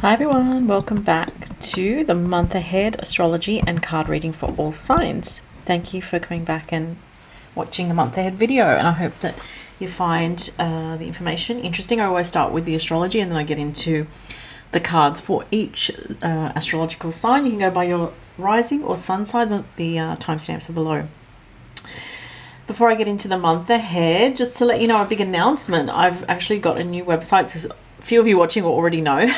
Hi everyone, welcome back to the month ahead astrology and card reading for all signs. Thank you for coming back and watching the month ahead video, and I hope that you find the information interesting. I always start with the astrology and then I get into the cards for each astrological sign. You can go by your rising or sun sign. The timestamps are below. Before I get into the month ahead, just to let you know a big announcement. I've actually got a new website. So a few of you watching will already know.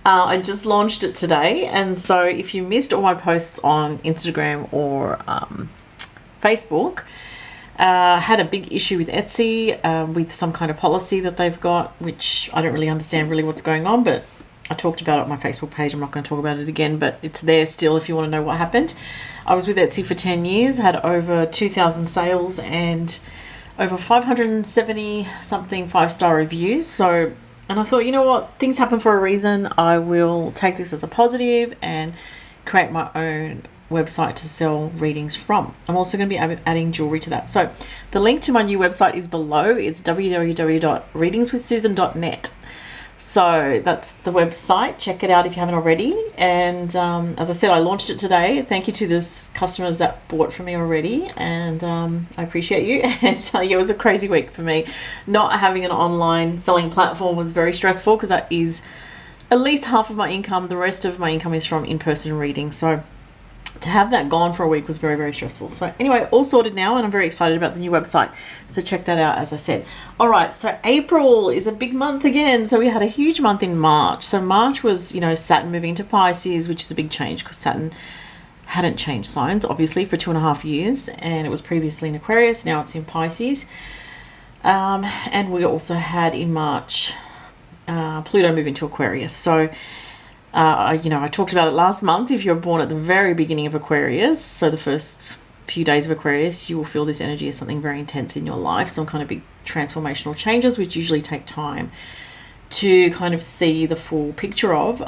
I just launched it today, and so if you missed all my posts on Instagram or Facebook, had a big issue with Etsy with some kind of policy that they've got, which I don't really understand what's going on, but I talked about it on my Facebook page. I'm not going to talk about it again, but it's there still if you want to know what happened. I was with Etsy for 10 years, had over 2,000 sales and over 570 something 5-star reviews. And I thought, you know what, things happen for a reason. I will take this as a positive and create my own website to sell readings from. I'm also going to be adding jewelry to that. So the link to my new website is below. It's www.readingswithsusan.net. So that's the website. Check it out if you haven't already. And as I said, I launched it today. Thank you to the customers that bought from me already, and I appreciate you. And it was a crazy week for me. Not having an online selling platform was very stressful, because that is at least half of my income. The rest of my income is from in-person readings. So to have that gone for a week was very, very stressful. So anyway, all sorted now, and I'm very excited about the new website. So check that out, as I said. All right, so April is a big month again. So we had a huge month in March. So March was, Saturn moving to Pisces, which is a big change because Saturn hadn't changed signs, obviously, for 2.5 years. And it was previously in Aquarius. Now it's in Pisces. And we also had in March Pluto move into Aquarius. So I talked about it last month. If you're born at the very beginning of Aquarius, so the first few days of Aquarius, you will feel this energy as something very intense in your life, some kind of big transformational changes, which usually take time to kind of see the full picture of.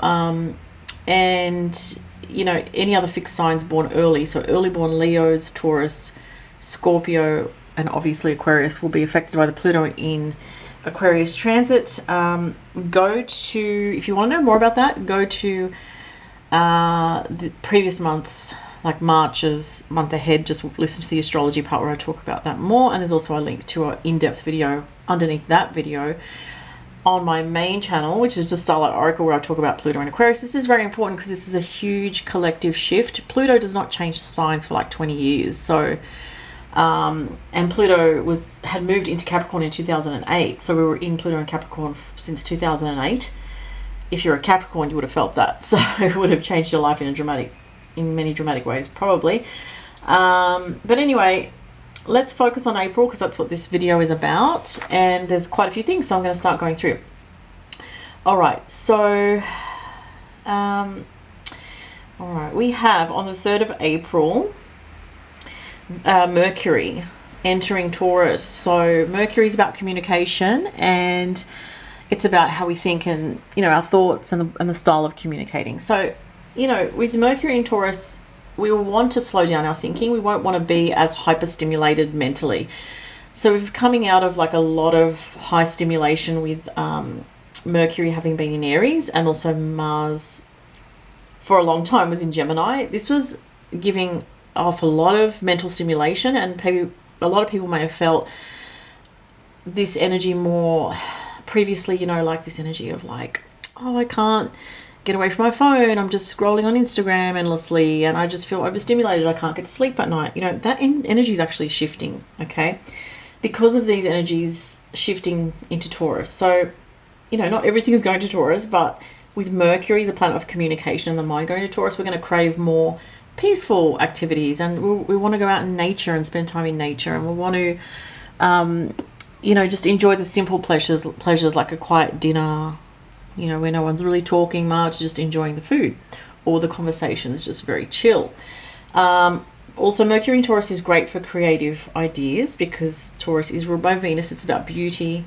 And any other fixed signs born early, so early born Leos, Taurus, Scorpio, and obviously Aquarius will be affected by the Pluto in Aquarius transit. Go to, if you want to know more about that, go to the previous months, like March's month ahead. Just listen to the astrology part where I talk about that more, and there's also a link to an in-depth video underneath that video on my main channel, which is just Starlight Oracle, where I talk about Pluto and Aquarius. This is very important because this is a huge collective shift. Pluto does not change signs for like 20 years. So and Pluto had moved into Capricorn in 2008. So we were in Pluto and Capricorn since 2008. If you're a Capricorn, you would have felt that. So it would have changed your life in many dramatic ways, probably. But anyway, let's focus on April, because that's what this video is about. And there's quite a few things, so I'm going to start going through. All right. So, all right, we have on the 3rd of April, Mercury entering Taurus. So Mercury is about communication, and it's about how we think and our thoughts and the style of communicating. So with Mercury in Taurus, we will want to slow down our thinking. We won't want to be as hyper-stimulated mentally. So we're coming out of like a lot of high stimulation with Mercury having been in Aries, and also Mars for a long time was in Gemini. This was giving off a lot of mental stimulation, and a lot of people may have felt this energy more previously, like this energy of like, oh, I can't get away from my phone, I'm just scrolling on Instagram endlessly, and I just feel overstimulated, I can't get to sleep at night. That energy is actually shifting, okay, because of these energies shifting into Taurus. So not everything is going to Taurus, but with Mercury, the planet of communication, and the mind going to Taurus, we're going to crave more peaceful activities, and we want to go out in nature and spend time in nature, and we want to just enjoy the simple pleasures like a quiet dinner, where no one's really talking much, just enjoying the food, or the conversation is just very chill. Also, Mercury in Taurus is great for creative ideas, because Taurus is ruled by Venus. It's about beauty,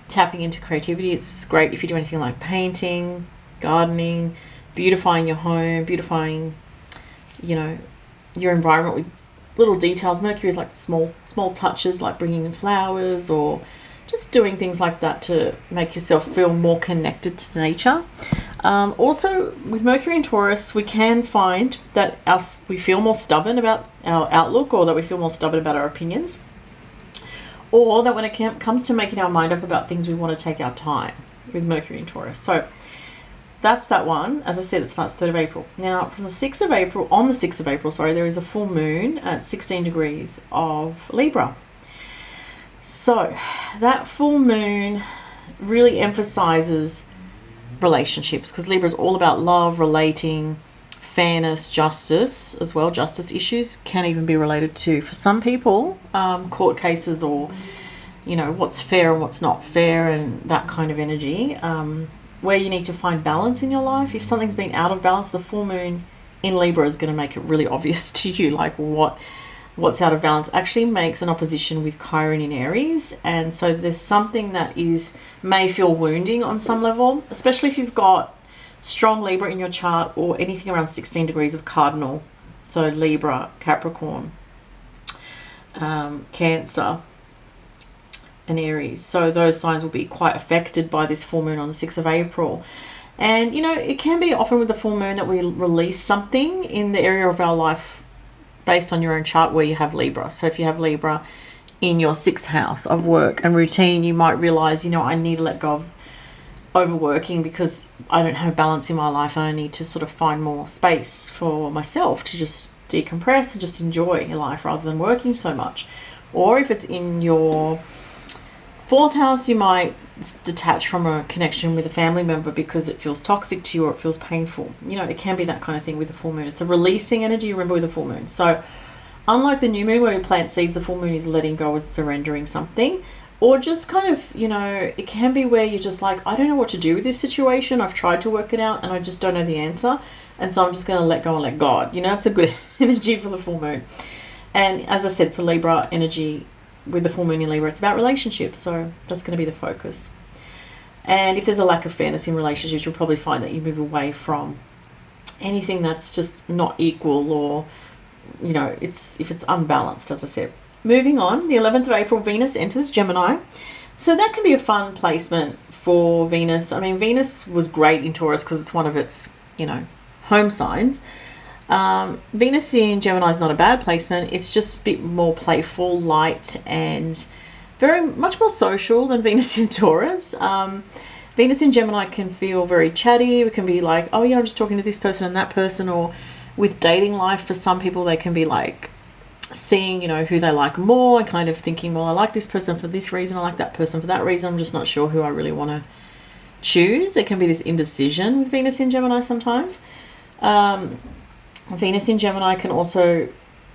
tapping into creativity. It's great if you do anything like painting, gardening, beautifying your home, beautifying your environment with little details. Mercury is like small touches, like bringing in flowers or just doing things like that to make yourself feel more connected to nature. Also, with Mercury and Taurus, we can find that we feel more stubborn about our outlook, or that we feel more stubborn about our opinions, or that when it comes to making our mind up about things, we want to take our time with Mercury and Taurus. So that's that one. As I said, it starts 3rd of April. Now, from the 6th of April, on the 6th of April, sorry, there is a full moon at 16 degrees of Libra. So that full moon really emphasizes relationships, because Libra is all about love, relating, fairness, justice as well. Justice issues can even be related to, for some people, court cases, or, you know, what's fair and what's not fair, and that kind of energy, where you need to find balance in your life. If something's been out of balance, the full moon in Libra is going to make it really obvious to you, like what's out of balance. Actually makes an opposition with Chiron in Aries, and so there's something that may feel wounding on some level, especially if you've got strong Libra in your chart, or anything around 16 degrees of cardinal. So Libra, Capricorn, Cancer and Aries. So those signs will be quite affected by this full moon on the 6th of April. And, you know, it can be often with the full moon that we release something in the area of our life based on your own chart where you have Libra. So if you have Libra in your 6th house of work and routine, you might realize, you know, I need to let go of overworking because I don't have balance in my life, and I need to sort of find more space for myself to just decompress and just enjoy your life rather than working so much. Or if it's in your 4th house, you might detach from a connection with a family member because it feels toxic to you, or it feels painful. You know, it can be that kind of thing with the full moon. It's a releasing energy, remember, with the full moon. So unlike the new moon where we plant seeds, the full moon is letting go, it's surrendering something. Or just kind of, you know, it can be where you're just like, I don't know what to do with this situation. I've tried to work it out and I just don't know the answer. And so I'm just going to let go and let God. You know, it's a good energy for the full moon. And as I said, for Libra energy, with the full moon in Libra, it's about relationships. So that's going to be the focus. And if there's a lack of fairness in relationships, you'll probably find that you move away from anything that's just not equal, or, you know, if it's unbalanced, as I said. Moving on, the 11th of April, Venus enters Gemini. So that can be a fun placement for Venus. I mean, Venus was great in Taurus because it's one of its, you know, home signs. Venus in Gemini is not a bad placement. It's just a bit more playful, light, and very much more social than Venus in Taurus. Venus in Gemini can feel very chatty. It can be like, oh yeah, I'm just talking to this person and that person. Or with dating life, for some people, they can be like seeing, you know, who they like more, and kind of thinking, well, I like this person for this reason, I like that person for that reason, I'm just not sure who I really want to choose. There can be this indecision with Venus in Gemini sometimes. Venus in Gemini can also,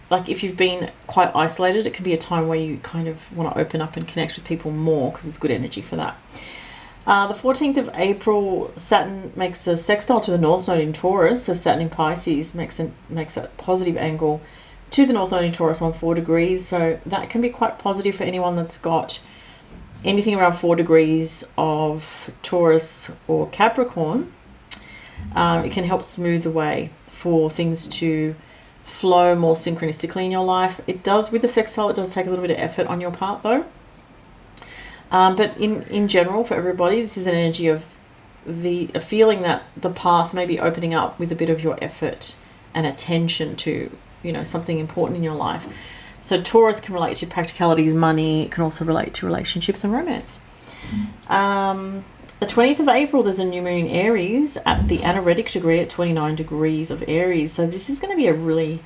like, if you've been quite isolated, it can be a time where you kind of want to open up and connect with people more, because it's good energy for that. The 14th of April, Saturn makes a sextile to the North Node in Taurus. So Saturn in Pisces makes that positive angle to the North Node in Taurus on 4 degrees. So that can be quite positive for anyone that's got anything around 4 degrees of Taurus or Capricorn. It can help smooth the way for things to flow more synchronistically in your life. It does, with the sextile, it does take a little bit of effort on your part though. But in general, for everybody, this is an energy of a feeling that the path may be opening up with a bit of your effort and attention to, you know, something important in your life. So Taurus can relate to practicalities, money. It can also relate to relationships and romance. The 20th of April, there's a new moon in Aries at the anaretic degree at 29 degrees of Aries. So this is going to be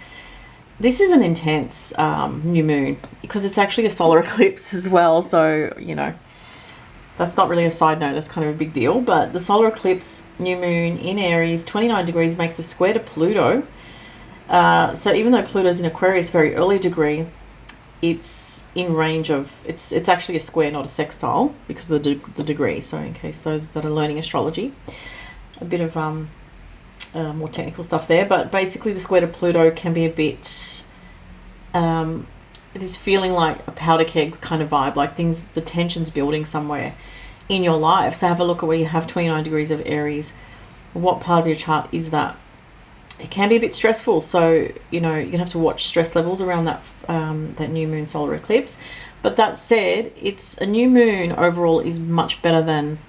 this is an intense new moon, because it's actually a solar eclipse as well. So, you know, that's not really a side note. That's kind of a big deal. But the solar eclipse new moon in Aries, 29 degrees, makes a square to Pluto. So even though Pluto's in Aquarius, very early degree, it's in range of, it's actually a square, not a sextile, because of the degree. So in case those that are learning astrology, a bit of more technical stuff there. But basically the square to Pluto can be a bit this feeling like a powder keg kind of vibe, like the tension's building somewhere in your life. So have a look at where you have 29 degrees of Aries. What part of your chart is that? It can be a bit stressful, so, you know, you're gonna have to watch stress levels around that new moon solar eclipse. But that said, it's a new moon overall is much better than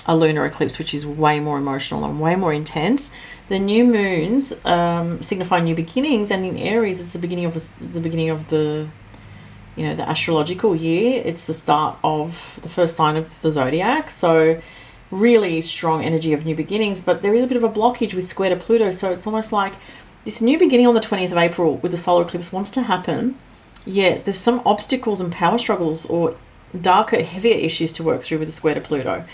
a lunar eclipse, which is way more emotional and way more intense. The new moons signify new beginnings, and in Aries, it's the beginning of the the astrological year. It's the start of the first sign of the zodiac, so really strong energy of new beginnings. But there is a bit of a blockage with square to Pluto, so it's almost like this new beginning on the 20th of April with the solar eclipse wants to happen, yet there's some obstacles and power struggles or darker, heavier issues to work through with the square to Pluto.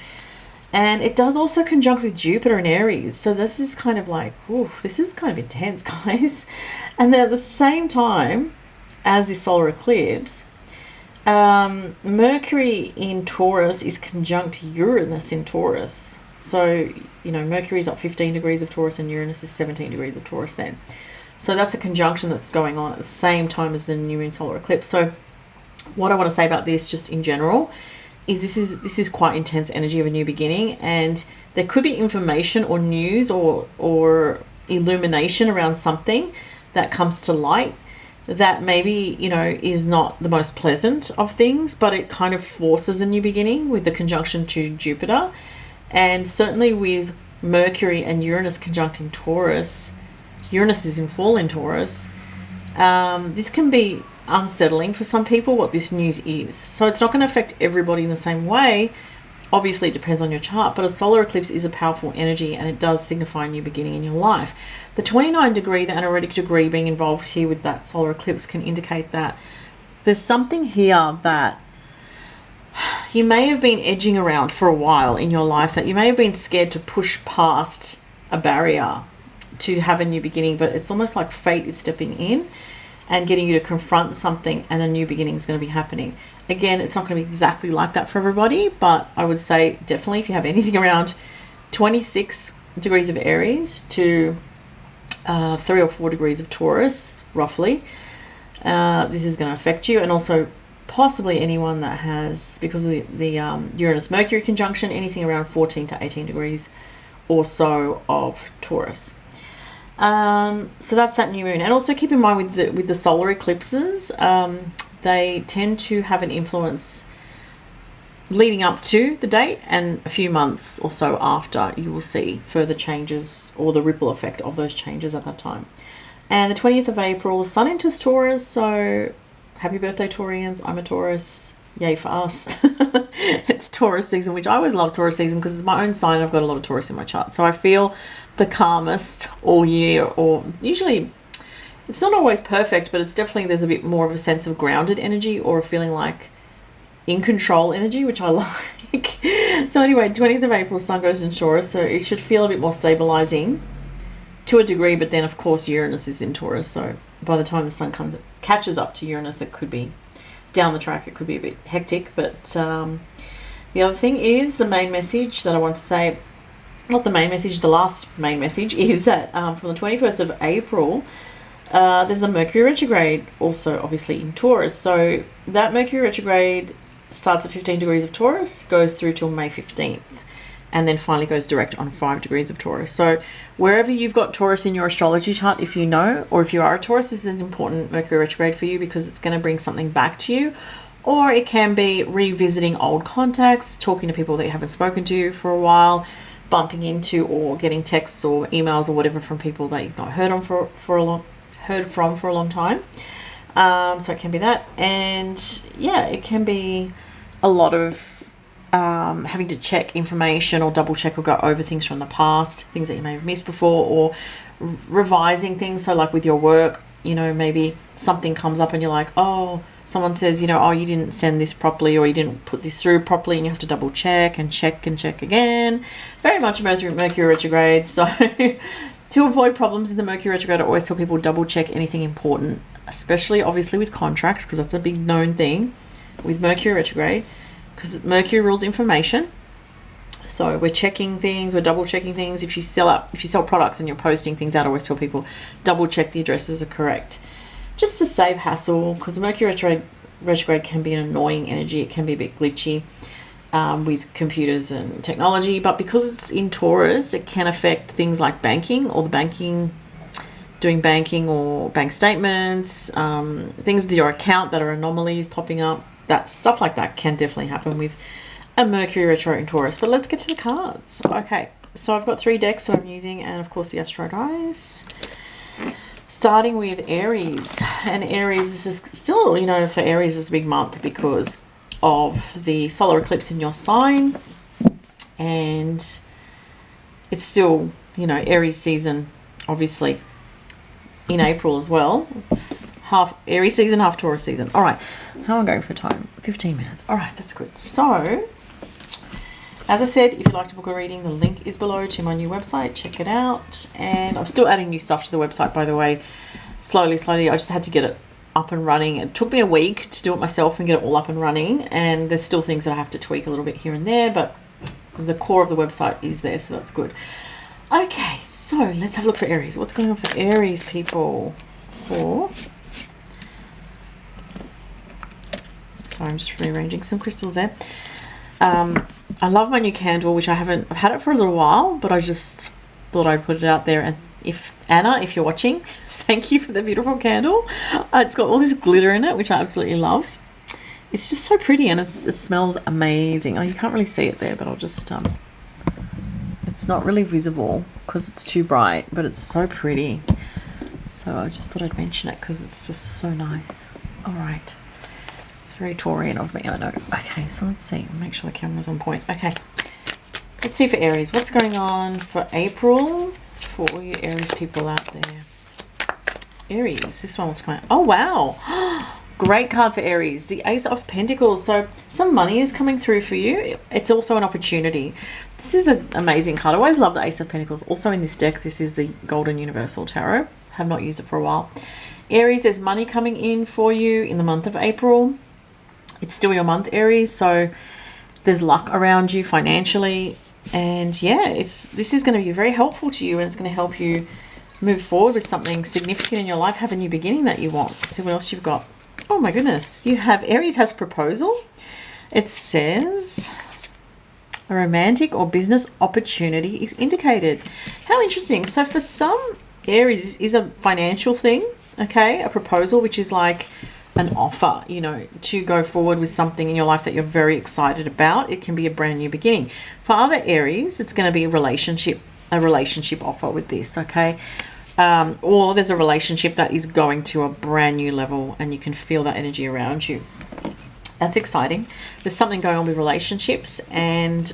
And it does also conjunct with Jupiter in Aries. So this is kind of like, ooh, this is kind of intense, guys. And then at the same time as this solar eclipse, Mercury in Taurus is conjunct Uranus in Taurus. So, Mercury is up 15 degrees of Taurus and Uranus is 17 degrees of Taurus then. So that's a conjunction that's going on at the same time as the new moon solar eclipse. So what I want to say about this just in general is this is quite intense energy of a new beginning, and there could be information or news or illumination around something that comes to light that maybe is not the most pleasant of things, but it kind of forces a new beginning with the conjunction to Jupiter. And certainly with Mercury and Uranus conjuncting Taurus, Uranus is in fall in Taurus, this can be unsettling for some people what this news is. So it's not going to affect everybody in the same way. Obviously it depends on your chart, but a solar eclipse is a powerful energy and it does signify a new beginning in your life. The 29 degree, the anaretic degree being involved here with that solar eclipse can indicate that there's something here that you may have been edging around for a while in your life, that you may have been scared to push past a barrier to have a new beginning, but it's almost like fate is stepping in and getting you to confront something, and a new beginning is going to be happening. Again, it's not going to be exactly like that for everybody, but I would say definitely if you have anything around 26 degrees of Aries to 3 or 4 degrees of Taurus, roughly, this is going to affect you. And also possibly anyone that has, because of the Uranus-Mercury conjunction, anything around 14 to 18 degrees or so of Taurus. So that's that new moon. And also keep in mind with the solar eclipses, they tend to have an influence leading up to the date, and a few months or so after you will see further changes or the ripple effect of those changes at that time. And the 20th of April, the sun enters Taurus, so happy birthday Taurians. I'm a Taurus, yay for us. It's Taurus season, which I always love Taurus season because it's my own sign. I've got a lot of Taurus in my chart, so I feel the calmest all year, or usually it's not always perfect, but it's definitely, there's a bit more of a sense of grounded energy or a feeling like in control energy, which I like. So anyway, 20th of April, sun goes in Taurus, so it should feel a bit more stabilizing to a degree, but then of course Uranus is in Taurus, so by the time the sun catches up to Uranus, it could be down the track, it could be a bit hectic. But the other thing is, the main message that I want to say, not the main message, the last main message is that from the 21st of April, there's a Mercury retrograde also obviously in Taurus. So that Mercury retrograde starts at 15 degrees of Taurus, goes through till May 15th, and then finally goes direct on 5 degrees of Taurus. So wherever you've got Taurus in your astrology chart, if you know, or if you are a Taurus, this is an important Mercury retrograde for you because it's going to bring something back to you. Or it can be revisiting old contacts, talking to people that you haven't spoken to for a while, bumping into or getting texts or emails or whatever from people that you've not heard from for a long time. So it can be that, and yeah, it can be a lot of having to check information or double check or go over things from the past, things that you may have missed before, or revising things. So like with your work, maybe something comes up and you're like, oh, someone says, oh, you didn't send this properly, or you didn't put this through properly, and you have to double check and check and check again. Very much Mercury retrograde. So to avoid problems in the Mercury retrograde, I always tell people double check anything important, especially obviously with contracts, because that's a big known thing with Mercury retrograde, because Mercury rules information. So we're checking things, we're double checking things. If you sell products and you're posting things out, I always tell people double check the addresses are correct, just to save hassle, because Mercury retrograde can be an annoying energy. It can be a bit glitchy with computers and technology, but because it's in Taurus, it can affect things like banking, or doing banking or bank statements, things with your account that are anomalies popping up. That stuff like that can definitely happen with and Mercury retro in Taurus. But let's get to the cards. Okay, so I've got 3 decks that I'm using, and of course the Astro dice. Starting with Aries. And Aries, this is still, you know, for Aries is a big month because of the solar eclipse in your sign. And it's still, you know, Aries season, obviously, in April as well. It's half Aries season, half Taurus season. All right, how am I going for time? 15 minutes. All right, that's good. So, as I said, if you'd like to book a reading, the link is below to my new website. Check it out. And I'm still adding new stuff to the website, by the way. Slowly. I just had to get it up and running. It took me a week to do it myself and get it all up and running. And there's still things that I have to tweak a little bit here and there, but the core of the website is there, so that's good. Okay, so let's have a look for Aries. What's going on for Aries people? Sorry, I'm just rearranging some crystals there. I love my new candle, which I've had it for a little while, but I just thought I'd put it out there. And if Anna, if you're watching, thank you for the beautiful candle. It's got all this glitter in it, which I absolutely love. It's just so pretty, and it smells amazing. Oh, you can't really see it there, but I'll just it's not really visible because it's too bright, but it's so pretty. So I just thought I'd mention it because it's just so nice. All right. Very Taurian of me, I know. Okay, so let's see. Make sure the camera's on point. Okay. Let's see for Aries. What's going on for April for all you Aries people out there? Aries. This one was coming. Oh, wow. Great card for Aries. The Ace of Pentacles. So some money is coming through for you. It's also an opportunity. This is an amazing card. I always love the Ace of Pentacles. Also in this deck, this is the Golden Universal Tarot. Have not used it for a while. Aries, there's money coming in for you in the month of April. It's still your month, Aries, so there's luck around you financially. And yeah, this is going to be very helpful to you, and it's going to help you move forward with something significant in your life, have a new beginning that you want. Let's see what else you've got. Oh my goodness, you have Aries has proposal. It says a romantic or business opportunity is indicated. How interesting. So for some, Aries is a financial thing, okay? A proposal, which is like an offer, you know, to go forward with something in your life that you're very excited about. It can be a brand new beginning. For other Aries, it's going to be a relationship offer with this, okay? Or there's a relationship that is going to a brand new level and you can feel that energy around you. That's exciting. There's something going on with relationships and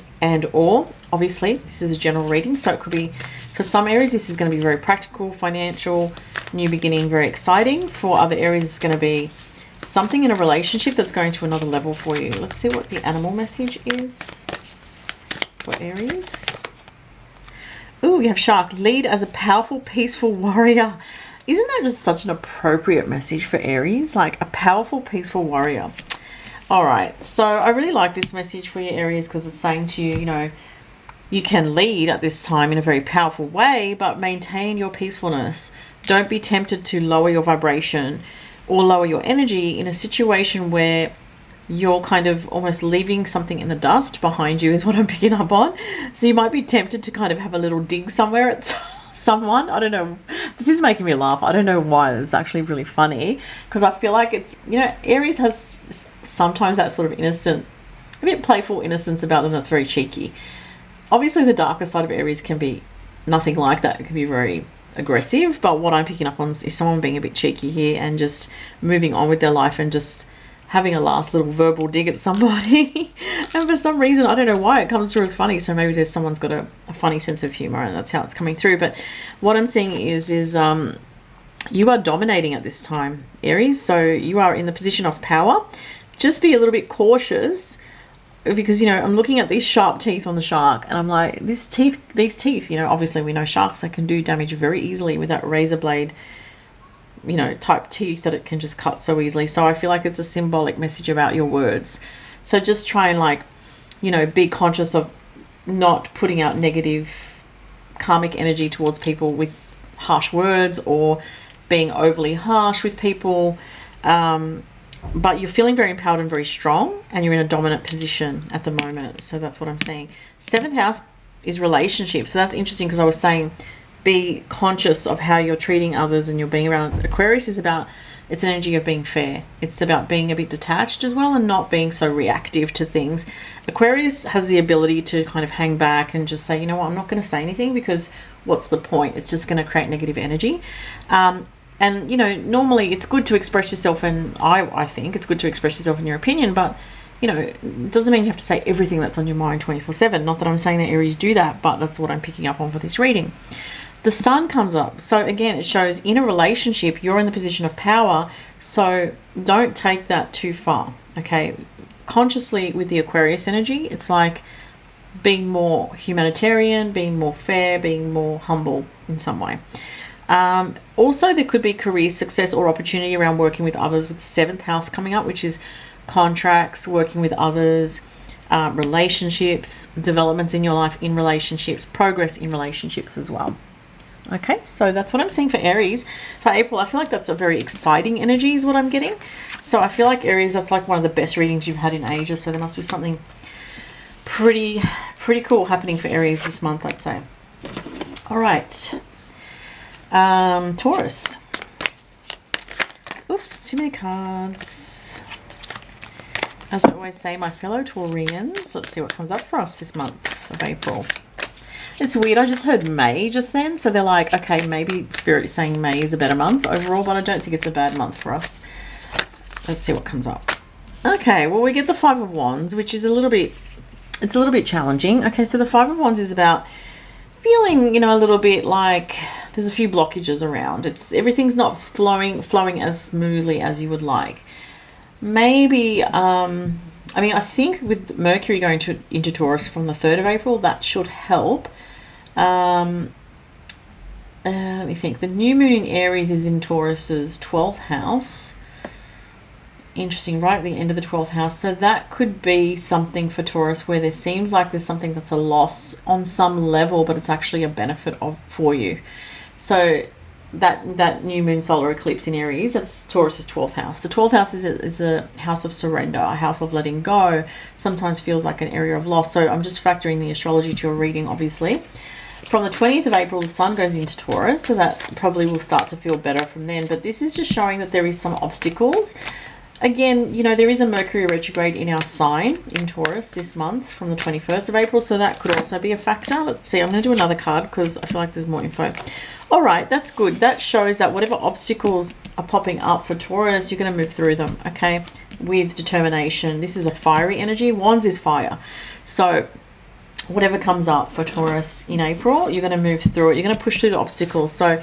or obviously this is a general reading, so it could be for some Aries this is going to be very practical, financial, new beginning, very exciting. For other Aries it's going to be something in a relationship that's going to another level for you. Let's see what the animal message is for Aries. Ooh, you have shark. Lead as a powerful, peaceful warrior. Isn't that just such an appropriate message for Aries? Like a powerful, peaceful warrior. All right. So I really like this message for you, Aries, because it's saying to you, you know, you can lead at this time in a very powerful way, but maintain your peacefulness. Don't be tempted to lower your vibration or lower your energy in a situation where you're kind of almost leaving something in the dust behind you is what I'm picking up on. So you might be tempted to kind of have a little dig somewhere at someone. I don't know. This is making me laugh. I don't know why. It's actually really funny because I feel like it's, you know, Aries has sometimes that sort of innocent, a bit playful innocence about them that's very cheeky. Obviously the darker side of Aries can be nothing like that. It can be very aggressive, but what I'm picking up on is someone being a bit cheeky here and just moving on with their life and just having a last little verbal dig at somebody. And for some reason, I don't know why, it comes through as funny. So maybe there's someone's got a funny sense of humor and that's how it's coming through. But what I'm seeing is you are dominating at this time, Aries. So you are in the position of power. Just be a little bit cautious because, you know, I'm looking at these sharp teeth on the shark and I'm like, these teeth, you know, obviously we know sharks, they can do damage very easily with that razor blade, you know, type teeth that it can just cut so easily. So I feel like it's a symbolic message about your words. So just try and, like, you know, be conscious of not putting out negative karmic energy towards people with harsh words or being overly harsh with people. But you're feeling very empowered and very strong and you're in a dominant position at the moment. So that's what I'm saying. 7th house is relationships. So that's interesting because I was saying be conscious of how you're treating others and you're being around. Aquarius is about It's an energy of being fair. It's about being a bit detached as well and not being so reactive to things. Aquarius has the ability to kind of hang back and just say, you know what, I'm not going to say anything because what's the point? It's just going to create negative energy. And, you know, normally it's good to express yourself, and I think it's good to express yourself in your opinion, but, you know, it doesn't mean you have to say everything that's on your mind 24/7. Not that I'm saying that Aries do that, but that's what I'm picking up on for this reading. The sun comes up. So again, it shows in a relationship, you're in the position of power. So don't take that too far. Okay. Consciously with the Aquarius energy, it's like being more humanitarian, being more fair, being more humble in some way. Also, there could be career success or opportunity around working with others with the 7th house coming up, which is contracts, working with others, relationships, developments in your life in relationships, progress in relationships as well. Okay, so that's what I'm seeing for Aries. For April, I feel like that's a very exciting energy is what I'm getting. So I feel like Aries, that's like one of the best readings you've had in ages. So there must be something pretty cool happening for Aries this month, let's say. All right. Taurus. Oops, too many cards. As I always say, my fellow Taurians, let's see what comes up for us this month of April. It's weird, I just heard May just then, so they're like, okay, maybe Spirit is saying May is a better month overall, but I don't think it's a bad month for us. Let's see what comes up. Okay, well, we get the 5 of Wands, which is a little bit challenging. Okay, so the 5 of Wands is about feeling, you know, a little bit like there's a few blockages around. Everything's not flowing as smoothly as you would like. Maybe, I mean, I think with Mercury going into Taurus from the 3rd of April, that should help. Let me think. The new moon in Aries is in Taurus's 12th house. Interesting, right at the end of the 12th house. So that could be something for Taurus where there seems like there's something that's a loss on some level, but it's actually a benefit for you. So that new moon solar eclipse in Aries, that's Taurus's 12th house. The 12th house is a house of surrender, a house of letting go. Sometimes feels like an area of loss. So I'm just factoring the astrology to your reading, obviously. From the 20th of April, the sun goes into Taurus, so that probably will start to feel better from then. But this is just showing that there is some obstacles. Again, you know, there is a Mercury retrograde in our sign in Taurus this month from the 21st of April, so that could also be a factor. Let's see, I'm going to do another card because I feel like there's more info. All right, that's good. That shows that whatever obstacles are popping up for Taurus, you're going to move through them, okay, with determination. This is a fiery energy. Wands is fire. So whatever comes up for Taurus in April, you're going to move through it. You're going to push through the obstacles. So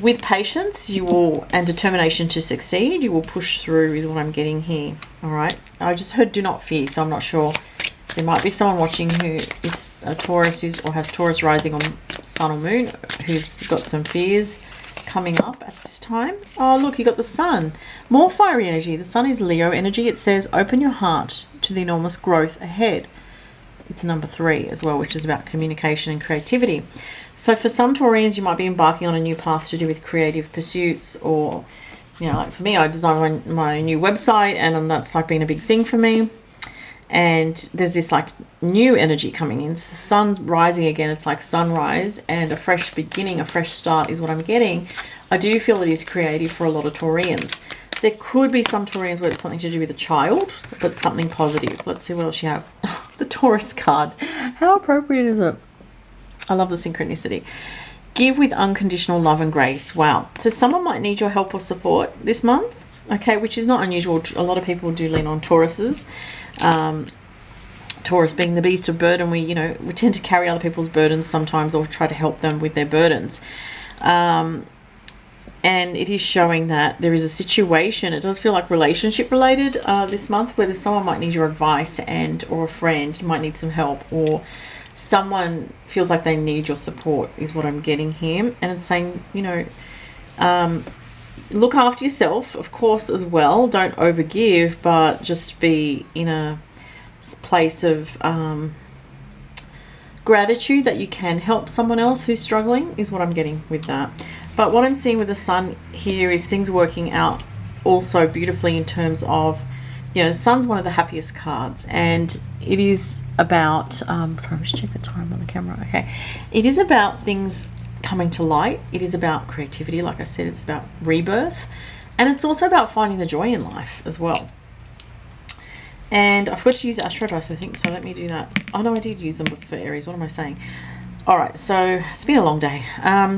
with patience, you will, and determination to succeed, you will push through is what I'm getting here. All right. I just heard do not fear, so I'm not sure. There might be someone watching who is a Taurus or has Taurus rising on sun or moon who's got some fears coming up at this time. Oh, look, you got the sun. More fiery energy. The sun is Leo energy. It says open your heart to the enormous growth ahead. It's number 3 as well, which is about communication and creativity. So for some Taurians, you might be embarking on a new path to do with creative pursuits, or, you know, like for me, I designed my new website, and that's like been a big thing for me. And there's this like new energy coming in. So the sun's rising again. It's like sunrise and a fresh beginning, a fresh start is what I'm getting. I do feel it is creative for a lot of Taurians. There could be some Taurians where it's something to do with a child, but something positive. Let's see what else you have. The Taurus card. How appropriate is it? I love the synchronicity. Give with unconditional love and grace. Wow. So someone might need your help or support this month, okay, which is not unusual. A lot of people do lean on Tauruses. Taurus being the beast of burden, we tend to carry other people's burdens sometimes, or try to help them with their burdens. And it is showing that there is a situation, it does feel like relationship related this month, where someone might need your advice or a friend, you might need some help, or someone feels like they need your support is what I'm getting here. And it's saying, look after yourself, of course, as well. Don't overgive, but just be in a place of gratitude that you can help someone else who's struggling is what I'm getting with that. But what I'm seeing with the sun here is things working out also beautifully in terms of, the sun's one of the happiest cards, and it is about, sorry, I'm just check the time on the camera. Okay. It is about things coming to light. It is about creativity. Like I said, it's about rebirth. And it's also about finding the joy in life as well. And I forgot to use Astrology, I think, so let me do that. Oh no, I did use them for Aries. What am I saying? All right, so it's been a long day.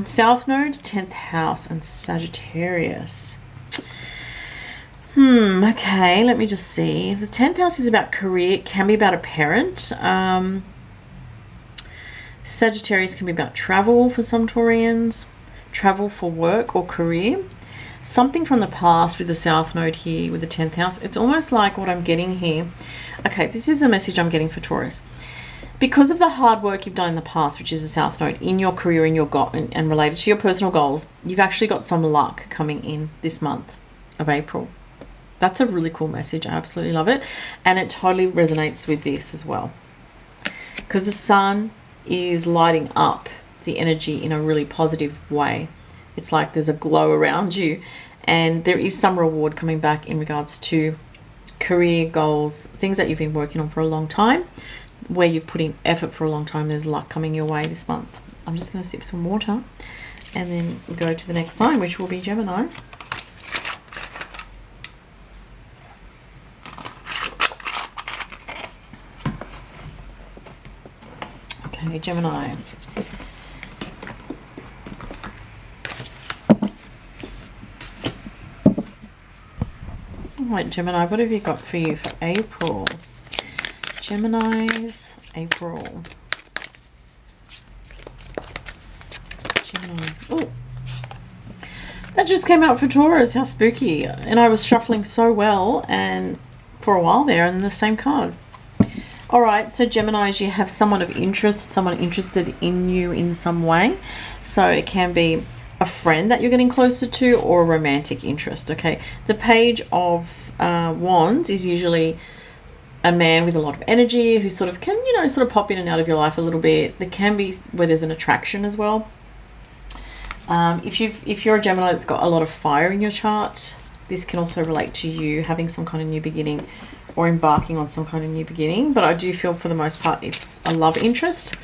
South Node, 10th house, and Sagittarius. Okay, let me just see. The 10th house is about career. It can be about a parent. Sagittarius can be about travel for some Taurians. Travel for work or career. Something from the past with the South Node here with the 10th house. It's almost like what I'm getting here. Okay, this is the message I'm getting for Taurus. Because of the hard work you've done in the past, which is the South Node, in your career, in your and related to your personal goals, you've actually got some luck coming in this month of April. That's a really cool message. I absolutely love it. And it totally resonates with this as well. Because the sun is lighting up the energy in a really positive way. It's like there's a glow around you, and there is some reward coming back in regards to career goals, things that you've been working on for a long time, where you've put in effort for a long time. There's luck coming your way this month. I'm just going to sip some water and then go to the next sign, which will be Gemini. Okay, Gemini. Right, Gemini, what have you got for you for April? Gemini's April. Gemini. Oh, that just came out for Taurus. How spooky. And I was shuffling so well and for a while there, and the same card. All right, so Geminis, you have someone of interest, someone interested in you in some way. So it can be a friend that you're getting closer to, or a romantic interest. Okay, the Page of Wands is usually a man with a lot of energy who sort of can, you know, sort of pop in and out of your life a little bit. There can be where there's an attraction as well. If you're a Gemini that's got a lot of fire in your chart, this can also relate to you having some kind of new beginning or embarking on some kind of new beginning. But I do feel for the most part it's a love interest.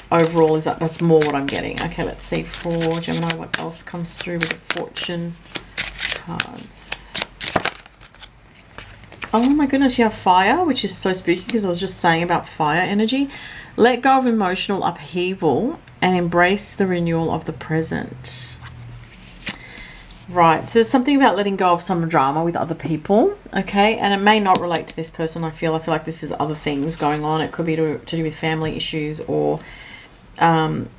Overall, is that's more what I'm getting. Okay, let's see for Gemini what else comes through with the fortune cards. Oh my goodness, you have fire, which is so spooky because I was just saying about fire energy. Let go of emotional upheaval and embrace the renewal of the present. Right, so there's something about letting go of some drama with other people, okay? And it may not relate to this person. I feel like this is other things going on. It could be to do with family issues, or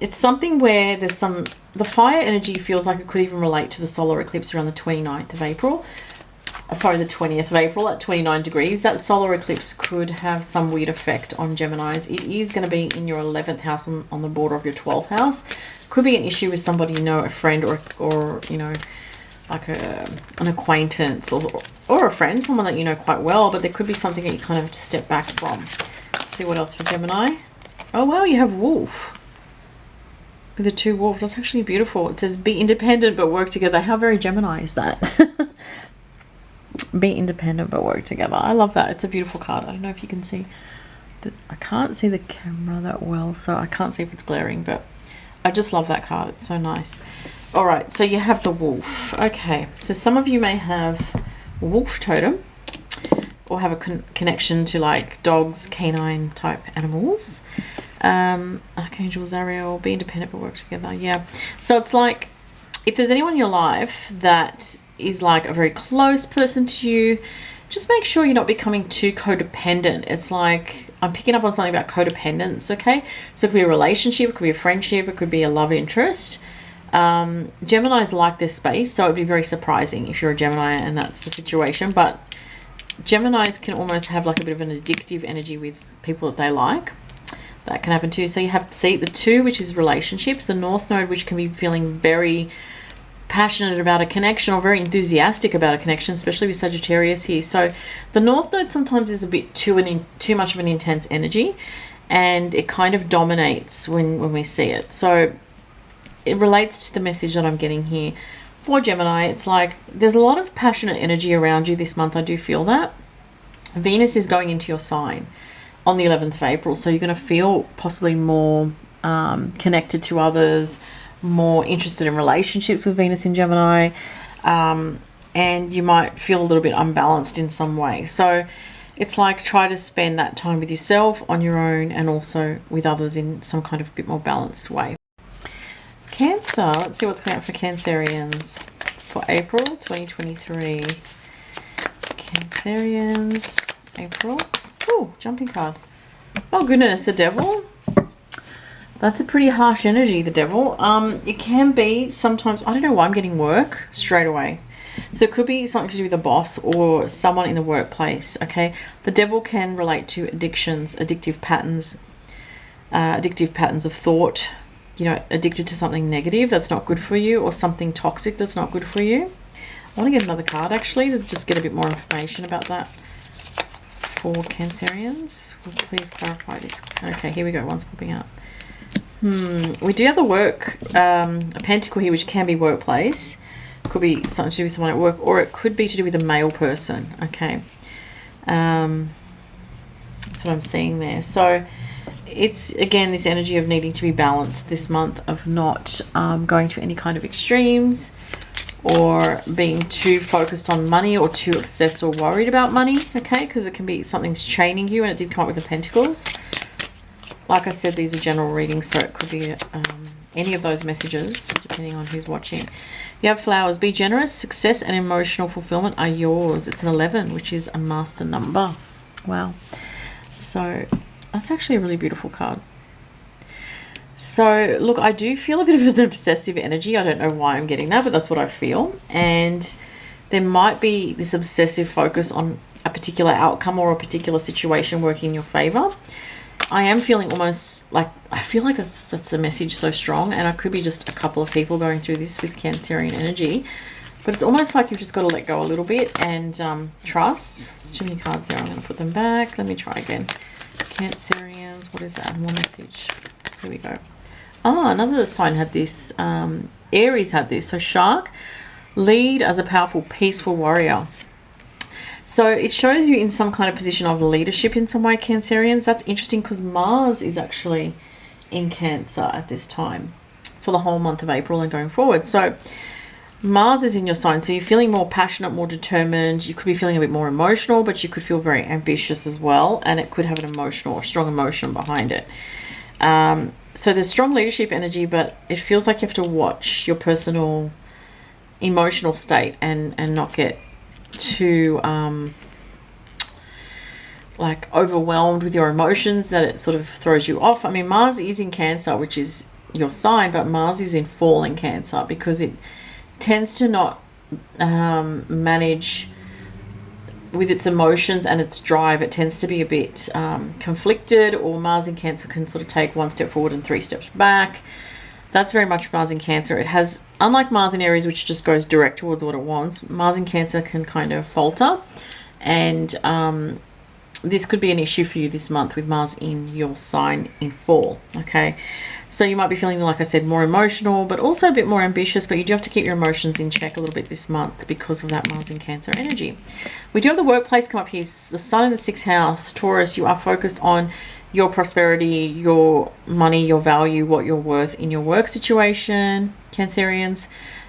it's something where there's the fire energy feels like it could even relate to the solar eclipse around the 29th of April. Sorry, the 20th of April at 29 degrees. That solar eclipse could have some weird effect on Geminis. It is going to be in your 11th house on the border of your 12th house. Could be an issue with somebody, you know, a friend or you know, like an acquaintance or a friend, someone that you know quite well, but there could be something that you kind of have to step back from. Let's see what else for Gemini. Oh wow, you have wolf with the two wolves. That's actually beautiful. It says be independent but work together. How very Gemini is that? Be independent but work together. I love that. It's a beautiful card. I don't know if you can see I can't see the camera that well, so I can't see if it's glaring, but I just love that card. It's so nice. All right, so you have the wolf. Okay, so some of you may have a wolf totem or have a connection to like dogs, canine type animals. Archangel Zariel, be independent but work together. Yeah, so it's like if there's anyone in your life that is like a very close person to you, just make sure you're not becoming too codependent. It's like I'm picking up on something about codependence. Okay, so it could be a relationship, it could be a friendship, it could be a love interest. Geminis like this space, so it would be very surprising if you're a Gemini and that's the situation. But Geminis can almost have like a bit of an addictive energy with people that they like. That can happen too. So you have to see the 2, which is relationships, the North Node, which can be feeling very passionate about a connection or very enthusiastic about a connection, especially with Sagittarius here. So the North Node sometimes is a bit too much of an intense energy, and it kind of dominates when we see it. So it relates to the message that I'm getting here for Gemini. It's like there's a lot of passionate energy around you this month. I do feel that. Venus is going into your sign on the 11th of April, so you're going to feel possibly more connected to others, more interested in relationships with Venus in Gemini. and you might feel a little bit unbalanced in some way. So it's like, try to spend that time with yourself on your own and also with others in some kind of bit more balanced way. Cancer, let's see what's coming up for Cancerians for April 2023. Cancerians, April. Oh, jumping card. Oh goodness, the Devil. That's a pretty harsh energy, the Devil. It can be sometimes, I don't know why I'm getting work straight away. So it could be something to do with a boss or someone in the workplace, okay? The Devil can relate to addictions, addictive patterns of thought, you know, addicted to something negative that's not good for you, or something toxic that's not good for you. I want to get another card, actually, to just get a bit more information about that for Cancerians. Will please clarify this? Okay, here we go. One's popping out. We do have the work, a pentacle here, which can be workplace. Could be something to do with someone at work, or it could be to do with a male person. Okay, that's what I'm seeing there. So it's, again, this energy of needing to be balanced this month, of not going to any kind of extremes, or being too focused on money, or too obsessed or worried about money, okay? Because it can be something's chaining you, and it did come up with the Pentacles. Like I said, these are general readings, so it could be any of those messages, depending on who's watching. You have flowers. Be generous. Success and emotional fulfillment are yours. It's an 11, which is a master number. Wow. So that's actually a really beautiful card. So look, I do feel a bit of an obsessive energy. I don't know why I'm getting that, but that's what I feel. And there might be this obsessive focus on a particular outcome or a particular situation working in your favor. I am feeling almost like, I feel like that's the message so strong, and I could be just a couple of people going through this with Cancerian energy, but it's almost like you've just got to let go a little bit and trust. There's too many cards there. I'm going to put them back. Let me try again. Cancerians, what is that? More message. Here we go. Oh, another sign had this. Aries had this. So Shark, lead as a powerful, peaceful warrior. So it shows you in some kind of position of leadership in some way, Cancerians. That's interesting because Mars is actually in Cancer at this time for the whole month of April and going forward. So Mars is in your sign, so you're feeling more passionate, more determined. You could be feeling a bit more emotional, but you could feel very ambitious as well, and it could have an emotional or strong emotion behind it. So there's strong leadership energy, but it feels like you have to watch your personal emotional state and not get too like overwhelmed with your emotions that it sort of throws you off. I mean, Mars is in Cancer, which is your sign, but Mars is in fall in Cancer because it tends to not manage with its emotions and its drive. It tends to be a bit conflicted, or Mars in Cancer can sort of take one step forward and 3 steps back. That's very much Mars in Cancer. It has, unlike Mars in Aries, which just goes direct towards what it wants, Mars in Cancer can kind of falter, and this could be an issue for you this month with Mars in your sign in fall, okay? So you might be feeling, like I said, more emotional, but also a bit more ambitious, but you do have to keep your emotions in check a little bit this month because of that Mars in Cancer energy. We do have the workplace come up here. The Sun in the 6th house, Taurus. You are focused on your prosperity, your money, your value, what you're worth in your work situation, Cancerians.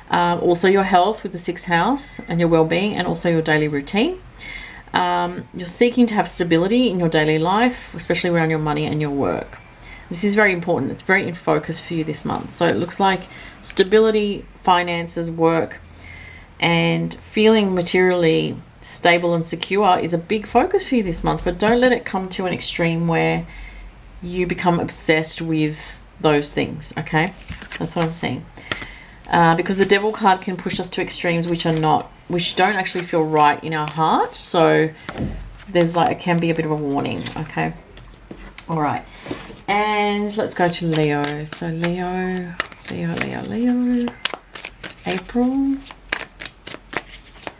Also your health with the 6th house and your well-being, and also your daily routine. You're seeking to have stability in your daily life, especially around your money and your work. This is very important. It's very in focus for you this month. So it looks like stability, finances, work, and feeling materially stable and secure is a big focus for you this month, but don't let it come to an extreme where you become obsessed with those things, okay? That's what I'm saying. Because the Devil card can push us to extremes which don't actually feel right in our heart. So there's like, it can be a bit of a warning, okay? All right. And let's go to Leo. So Leo, April.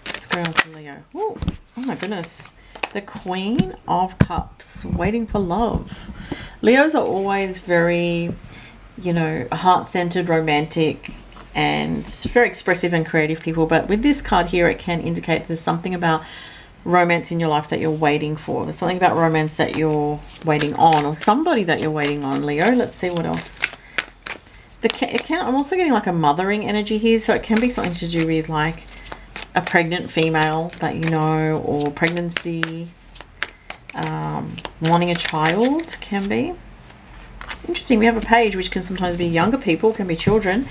Let's go on to Leo. Ooh, oh my goodness. The Queen of Cups, waiting for love. Leos are always very, you know, heart-centered, romantic, and very expressive and creative people. But with this card here, it can indicate there's something about romance in your life that you're waiting for. There's something about romance that you're waiting on, or somebody that you're waiting on, Leo. Let's see what else. I'm also getting like a mothering energy here, so it can be something to do with like a pregnant female that you know, or pregnancy, wanting a child can be. Interesting, we have a page, which can sometimes be younger people, can be children.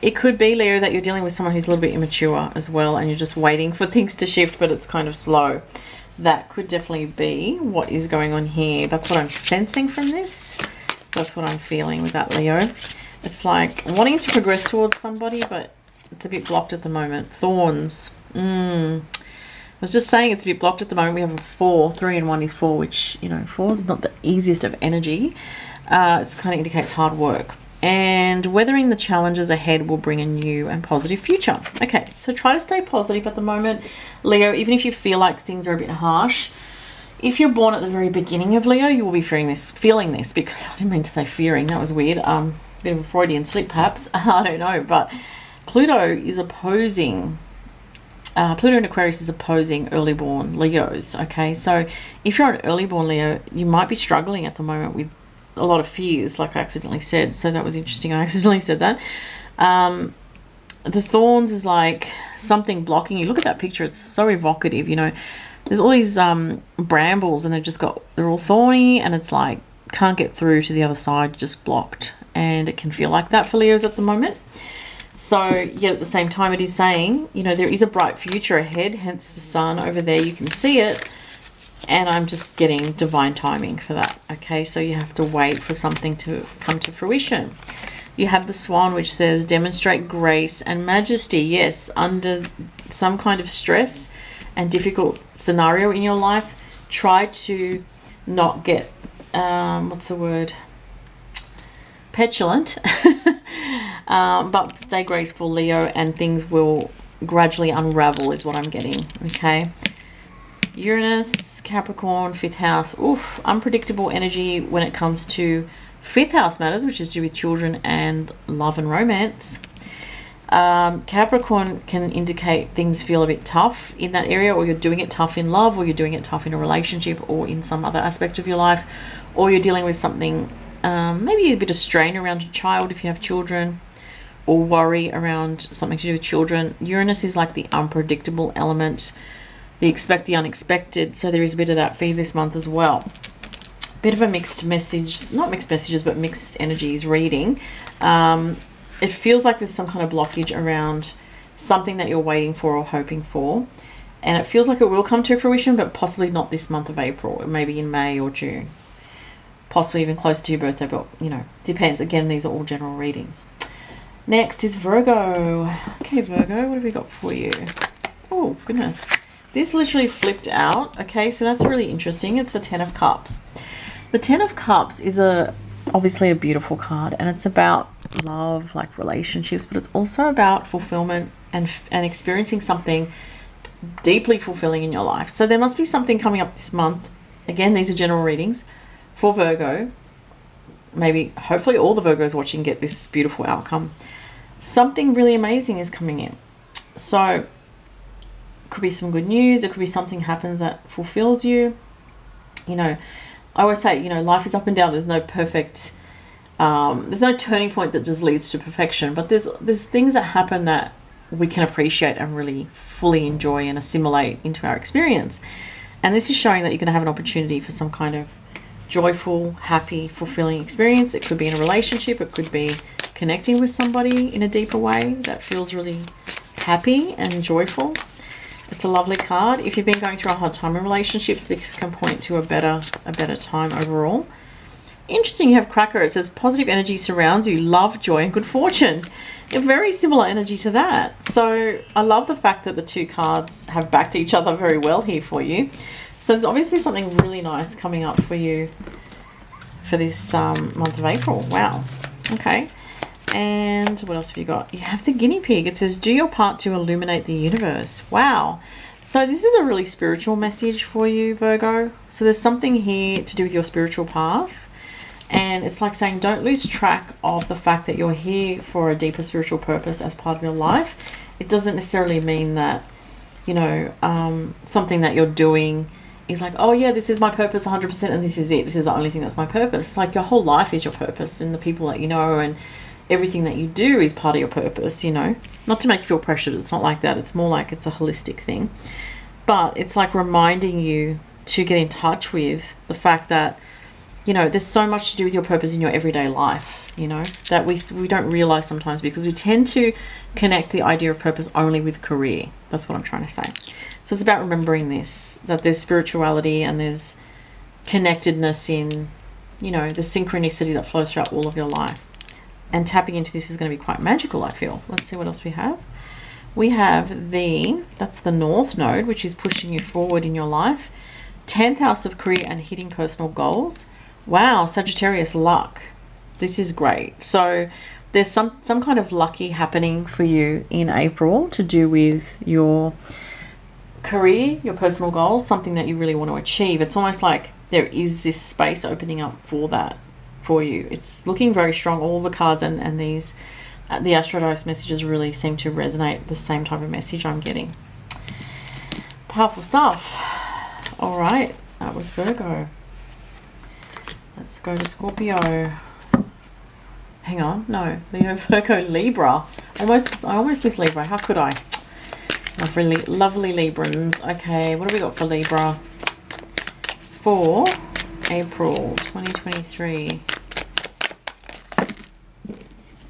It could be, Leo, that you're dealing with someone who's a little bit immature as well, and you're just waiting for things to shift, but it's kind of slow. That could definitely be what is going on here. That's what I'm sensing from this. That's what I'm feeling with that, Leo. It's like wanting to progress towards somebody, but it's a bit blocked at the moment. Thorns. I was just saying it's a bit blocked at the moment. We have a 4. 3 and 1 is 4, which, you know, 4 is not the easiest of energy. It kind of indicates hard work. And weathering the challenges ahead will bring a new and positive future. Okay, so try to stay positive at the moment, Leo, even if you feel like things are a bit harsh. If you're born at the very beginning of Leo, you will be feeling this, because I didn't mean to say fearing. That was weird. Bit of a Freudian slip, perhaps. I don't know. But Pluto is opposing... Pluto in Aquarius is opposing early born Leos. Okay, so if you're an early born Leo, you might be struggling at the moment with a lot of fears, like I accidentally said. So that was interesting. I accidentally said that. The thorns is like something blocking you. Look at that picture. It's so evocative. You know, there's all these brambles, and they're all thorny, and it's like can't get through to the other side, just blocked. And it can feel like that for Leos at the moment. So yet at the same time, it is saying, you know, there is a bright future ahead, hence the sun over there. You can see it. And I'm just getting divine timing for that. Okay, so you have to wait for something to come to fruition. You have the swan, which says demonstrate grace and majesty. Yes, under some kind of stress and difficult scenario in your life, try to not get, what's the word? Petulant. But stay graceful, Leo, and things will gradually unravel is what I'm getting. Okay. Uranus, Capricorn, 5th house. Oof, unpredictable energy when it comes to 5th house matters, which is to do with children and love and romance. Capricorn can indicate things feel a bit tough in that area, or you're doing it tough in love, or you're doing it tough in a relationship, or in some other aspect of your life, or you're dealing with something, maybe a bit of strain around a child if you have children, or worry around something to do with children. Uranus is like the unpredictable element, the expect the unexpected, so there is a bit of that for you this month as well. Bit of a mixed message, not mixed messages, but mixed energies reading. It feels like there's some kind of blockage around something that you're waiting for or hoping for, and it feels like it will come to fruition, but possibly not this month of April, maybe in May or June, possibly even close to your birthday, but you know, depends. Again, these are all general readings. Next is Virgo. Okay, Virgo, what have we got for you? Oh goodness, this literally flipped out. Okay, so that's really interesting. It's the 10 of Cups. The 10 of Cups is obviously a beautiful card, and it's about love, like relationships, but it's also about fulfillment and experiencing something deeply fulfilling in your life. So there must be something coming up this month. Again, these are general readings for Virgo. Maybe, hopefully all the Virgos watching get this beautiful outcome. Something really amazing is coming in. So it could be some good news. It could be something happens that fulfills you. You know, I always say, you know, life is up and down. There's no perfect, there's no turning point that just leads to perfection, but there's things that happen that we can appreciate and really fully enjoy and assimilate into our experience. And this is showing that you're going to have an opportunity for some kind of joyful, happy, fulfilling experience. It could be in a relationship. It could be connecting with somebody in a deeper way that feels really happy and joyful. It's a lovely card. If you've been going through a hard time in relationships, this can point to a better time overall. Interesting, you have Cracker. It says positive energy surrounds you, love, joy, and good fortune. A very similar energy to that. So I love the fact that the two cards have backed each other very well here for you. So there's obviously something really nice coming up for you for this month of April. Wow. Okay. And what else have you got? You have the guinea pig. It says, do your part to illuminate the universe. Wow. So this is a really spiritual message for you, Virgo. So there's something here to do with your spiritual path. And it's like saying, don't lose track of the fact that you're here for a deeper spiritual purpose as part of your life. It doesn't necessarily mean that, you know, something that you're doing is like, oh yeah, this is my purpose 100% and this is it. This is the only thing that's my purpose. Like your whole life is your purpose, and the people that you know, and everything that you do is part of your purpose, you know. Not to make you feel pressured, it's not like that. It's more like it's a holistic thing. But it's like reminding you to get in touch with the fact that, you know, there's so much to do with your purpose in your everyday life, you know, that we don't realize sometimes, because we tend to connect the idea of purpose only with career. That's what I'm trying to say. So it's about remembering this, that there's spirituality and there's connectedness in, you know, the synchronicity that flows throughout all of your life. And tapping into this is going to be quite magical, I feel. Let's see what else we have. We have that's the North Node, which is pushing you forward in your life. 10th house of career and hitting personal goals. Wow, Sagittarius, luck. This is great. So there's some kind of lucky happening for you in April to do with your career, your personal goals, something that you really want to achieve. It's almost like there is this space opening up for that for you. It's looking very strong. All the cards and these the Astrology messages really seem to resonate the same type of message I'm getting. Powerful stuff. All right, that was Virgo. Let's go to Scorpio. Hang on, no, Leo, Virgo, Libra. I almost missed Libra. How could I? Lovely Librans. Okay, what do we got for Libra for April 2023?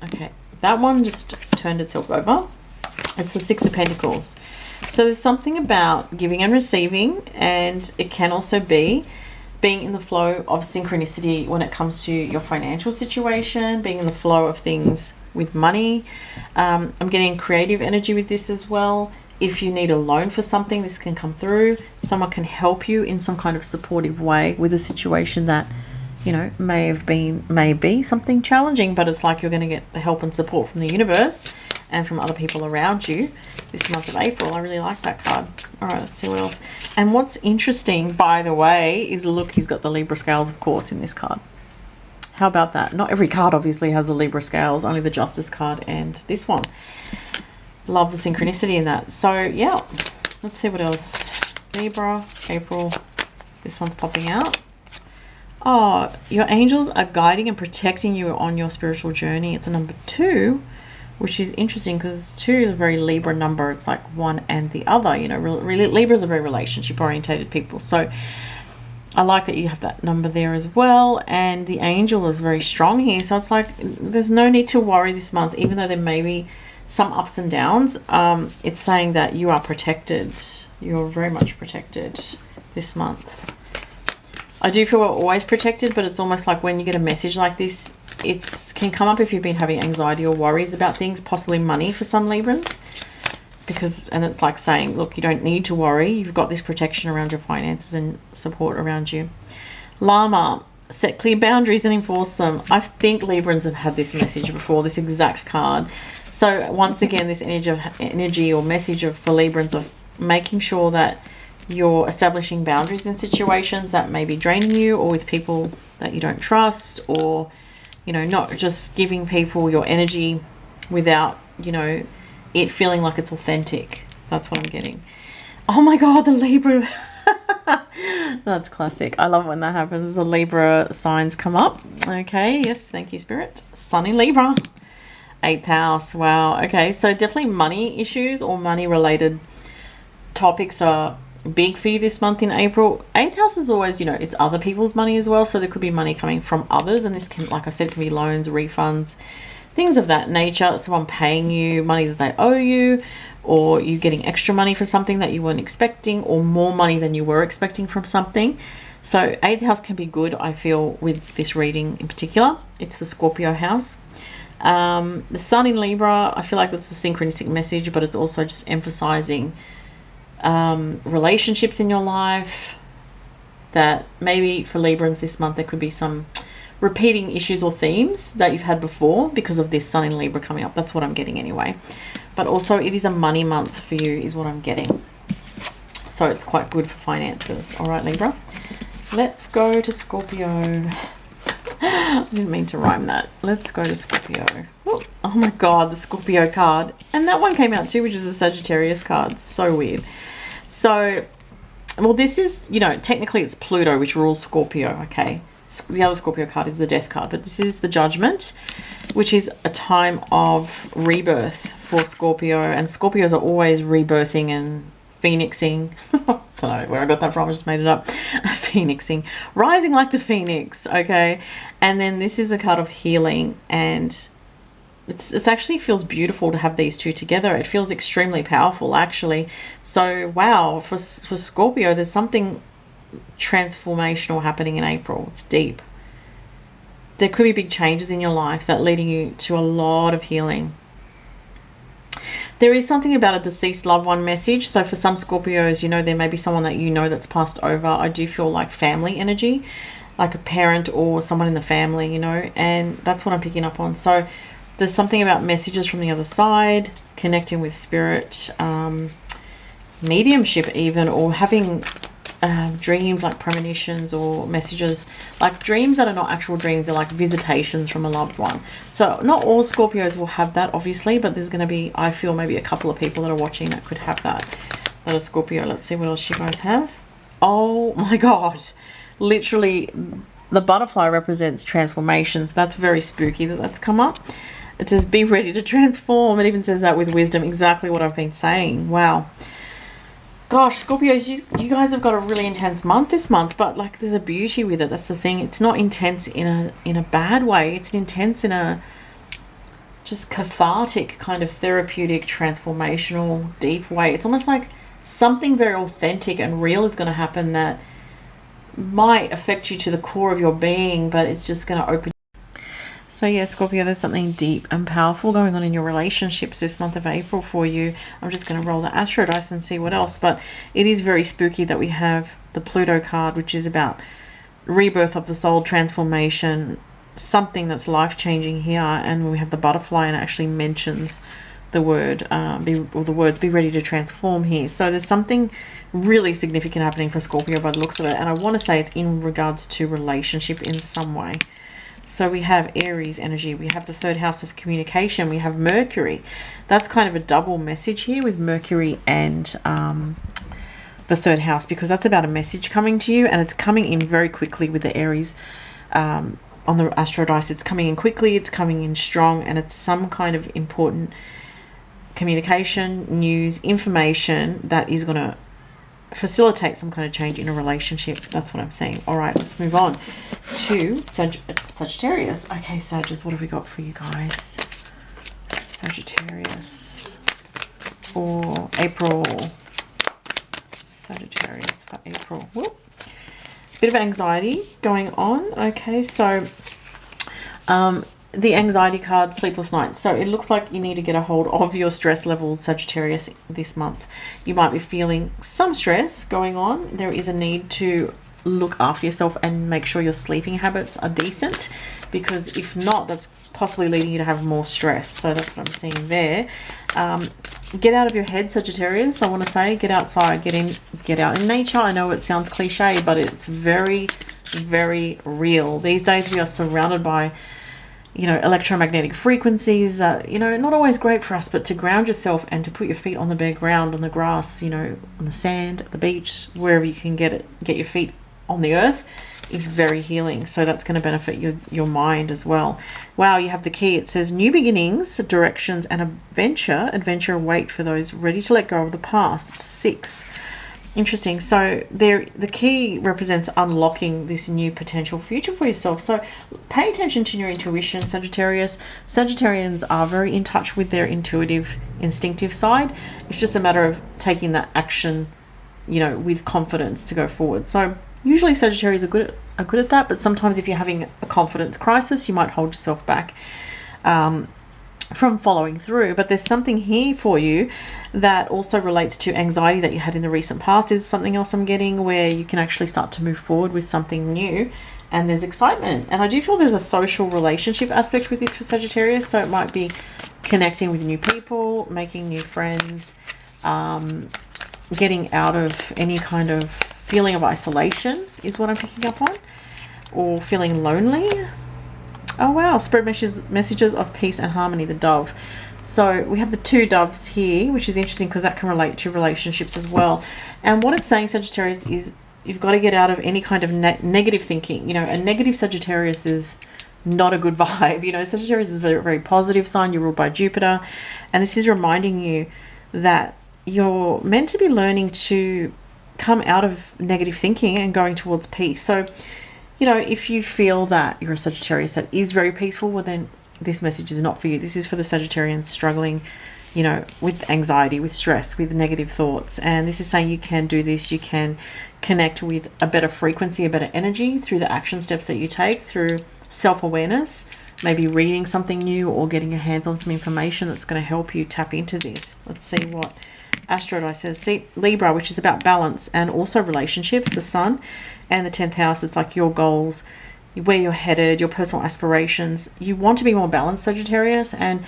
Okay, that one just turned itself over. It's the Six of Pentacles. So there's something about giving and receiving, and it can also be being in the flow of synchronicity when it comes to your financial situation, being in the flow of things with money. I'm getting creative energy with this as well. If you need a loan for something, this can come through. Someone can help you in some kind of supportive way with a situation that, you know, may be something challenging, but it's like you're going to get the help and support from the universe and from other people around you this month of April. I really like that card. All right, let's see what else. And what's interesting, by the way, is look, he's got the Libra scales, of course, in this card. How about that? Not every card obviously has the Libra scales, only the Justice card and this one. Love the synchronicity in that. So yeah, let's see what else. Libra, April. This one's popping out. Oh, your angels are guiding and protecting you on your spiritual journey. It's a number 2, which is interesting because 2 is a very Libra number. It's like one and the other, you know. Libras are very relationship orientated people. So I like that you have that number there as well. And the angel is very strong here. So it's like there's no need to worry this month, even though there may be some ups and downs. It's saying that you are protected. You're very much protected this month. I do feel we're always protected, but it's almost like when you get a message like this, it can come up if you've been having anxiety or worries about things, possibly money for some Librans. And it's like saying, look, you don't need to worry. You've got this protection around your finances and support around you. Llama, set clear boundaries and enforce them. I think Librans have had this message before, this exact card. So once again, this energy or message for Librans of making sure that you're establishing boundaries in situations that may be draining you, or with people that you don't trust, or, you know, not just giving people your energy without, you know, it feeling like it's authentic. That's what I'm getting. Oh my God, the Libra. That's classic. I love when that happens. The Libra signs come up. Okay, yes, thank you, Spirit. Sun in Libra. 8th house. Wow. Okay, so definitely money issues or money related topics are big for you this month in April. 8th house is always, you know, it's other people's money as well. So there could be money coming from others. And this can, like I said, can be loans, refunds, things of that nature. Someone paying you money that they owe you, or you getting extra money for something that you weren't expecting, or more money than you were expecting from something. So 8th house can be good, I feel, with this reading in particular. It's the Scorpio house. The Sun in Libra, I feel like that's a synchronistic message, but it's also just emphasizing relationships in your life, that maybe for Librans this month there could be some repeating issues or themes that you've had before because of this Sun in Libra coming up. That's what I'm getting anyway. But also it is a money month for you is what I'm getting. So it's quite good for finances. All right, Libra. Let's go to Scorpio. I didn't mean to rhyme that. Let's go to Scorpio. Oh my God, the Scorpio card. And that one came out too, which is a Sagittarius card. So weird. So, well, this is, you know, technically it's Pluto, which rules Scorpio, okay? The other Scorpio card is the Death card, but this is the Judgment, which is a time of rebirth for Scorpio. And Scorpios are always rebirthing and phoenixing. Don't know where I got that from, I just made it up. Phoenixing, rising like the phoenix. Okay, and then this is a card of healing, and it's actually feels beautiful to have these two together. It feels extremely powerful, actually. So wow, for Scorpio, there's something transformational happening in April. It's deep. There could be big changes in your life that leading you to a lot of healing. There is something about a deceased loved one message. So for some Scorpios, you know, there may be someone that you know that's passed over. I do feel like family energy, like a parent or someone in the family, you know, and that's what I'm picking up on. So there's something about messages from the other side, connecting with spirit, mediumship even, or having dreams like premonitions or messages, like dreams that are not actual dreams. They're like visitations from a loved one. So not all Scorpios will have that, obviously, but there's going to be, I feel, maybe a couple of people that are watching that could have that are Scorpio. Let's see what else you guys have. Oh my god, literally the butterfly represents transformations. That's very spooky that that's come up. It says be ready to transform. It even says that with wisdom, exactly what I've been saying. Wow. Gosh, Scorpios, you guys have got a really intense month this month, but like there's a beauty with it. That's the thing. It's not intense in a bad way. It's intense in a just cathartic, kind of therapeutic, transformational, deep way. It's almost like something very authentic and real is going to happen that might affect you to the core of your being, but it's just going to open. So yeah, Scorpio, there's something deep and powerful going on in your relationships this month of April for you. I'm just going to roll the Astro dice and see what else. But it is very spooky that we have the Pluto card, which is about rebirth of the soul, transformation, something that's life-changing here. And we have the butterfly, and it actually mentions the word, the words, be ready to transform here. So there's something really significant happening for Scorpio by the looks of it. And I want to say it's in regards to relationship in some way. So we have Aries energy, we have the third house of communication, we have Mercury. That's kind of a double message here with Mercury and the third house, because that's about a message coming to you, and it's coming in very quickly with the Aries on the Astro dice. It's coming in quickly, it's coming in strong, and it's some kind of important communication, news, information that is going to facilitate some kind of change in a relationship. That's what I'm saying. All right, let's move on to Sagittarius. Okay, Sagittarius, what have we got for you guys? Sagittarius for April. Sagittarius for April. Whoop. Bit of anxiety going on. Okay, so the anxiety card, sleepless nights. So it looks like you need to get a hold of your stress levels, Sagittarius, this month. You might be feeling some stress going on. There is a need to look after yourself and make sure your sleeping habits are decent, because if not, that's possibly leading you to have more stress. So that's what I'm seeing there. Get out of your head, Sagittarius. I want to say get outside, get out in nature. I know it sounds cliche, but it's very, very real. These days we are surrounded by, you know, electromagnetic frequencies, you know, not always great for us, but to ground yourself and to put your feet on the bare ground, on the grass, you know, on the sand, at the beach, wherever you can get your feet on the earth, is very healing. So that's going to benefit your mind as well. Wow, you have the key. It says new beginnings, directions, and adventure await for those ready to let go of the past. It's 6. Interesting. So the key represents unlocking this new potential future for yourself. So pay attention to your intuition, Sagittarius. Sagittarians are very in touch with their intuitive, instinctive side. It's just a matter of taking that action, you know, with confidence to go forward. So usually Sagittarius are good at that, but sometimes if you're having a confidence crisis, you might hold yourself back from following through. But there's something here for you that also relates to anxiety that you had in the recent past. Is something else I'm getting where you can actually start to move forward with something new, and there's excitement. And I do feel there's a social relationship aspect with this for Sagittarius. So it might be connecting with new people, making new friends, getting out of any kind of feeling of isolation is what I'm picking up on, or feeling lonely. Oh wow, spread messages of peace and harmony, the dove. So we have the 2 doves here, which is interesting because that can relate to relationships as well. And what it's saying, Sagittarius, is you've got to get out of any kind of negative thinking. You know, a negative Sagittarius is not a good vibe. You know, Sagittarius is a very, very positive sign. You're ruled by Jupiter. And this is reminding you that you're meant to be learning to come out of negative thinking and going towards peace. So, you know, if you feel that you're a Sagittarius that is very peaceful, well, then this message is not for you. This is for the Sagittarians struggling, you know, with anxiety, with stress, with negative thoughts. And this is saying you can do this. You can connect with a better frequency, a better energy through the action steps that you take, through self-awareness, maybe reading something new or getting your hands on some information that's going to help you tap into this. Let's see what Astrology says. See, Libra, which is about balance and also relationships, the sun, and the 10th house, it's like your goals, where you're headed, your personal aspirations. You want to be more balanced, Sagittarius, and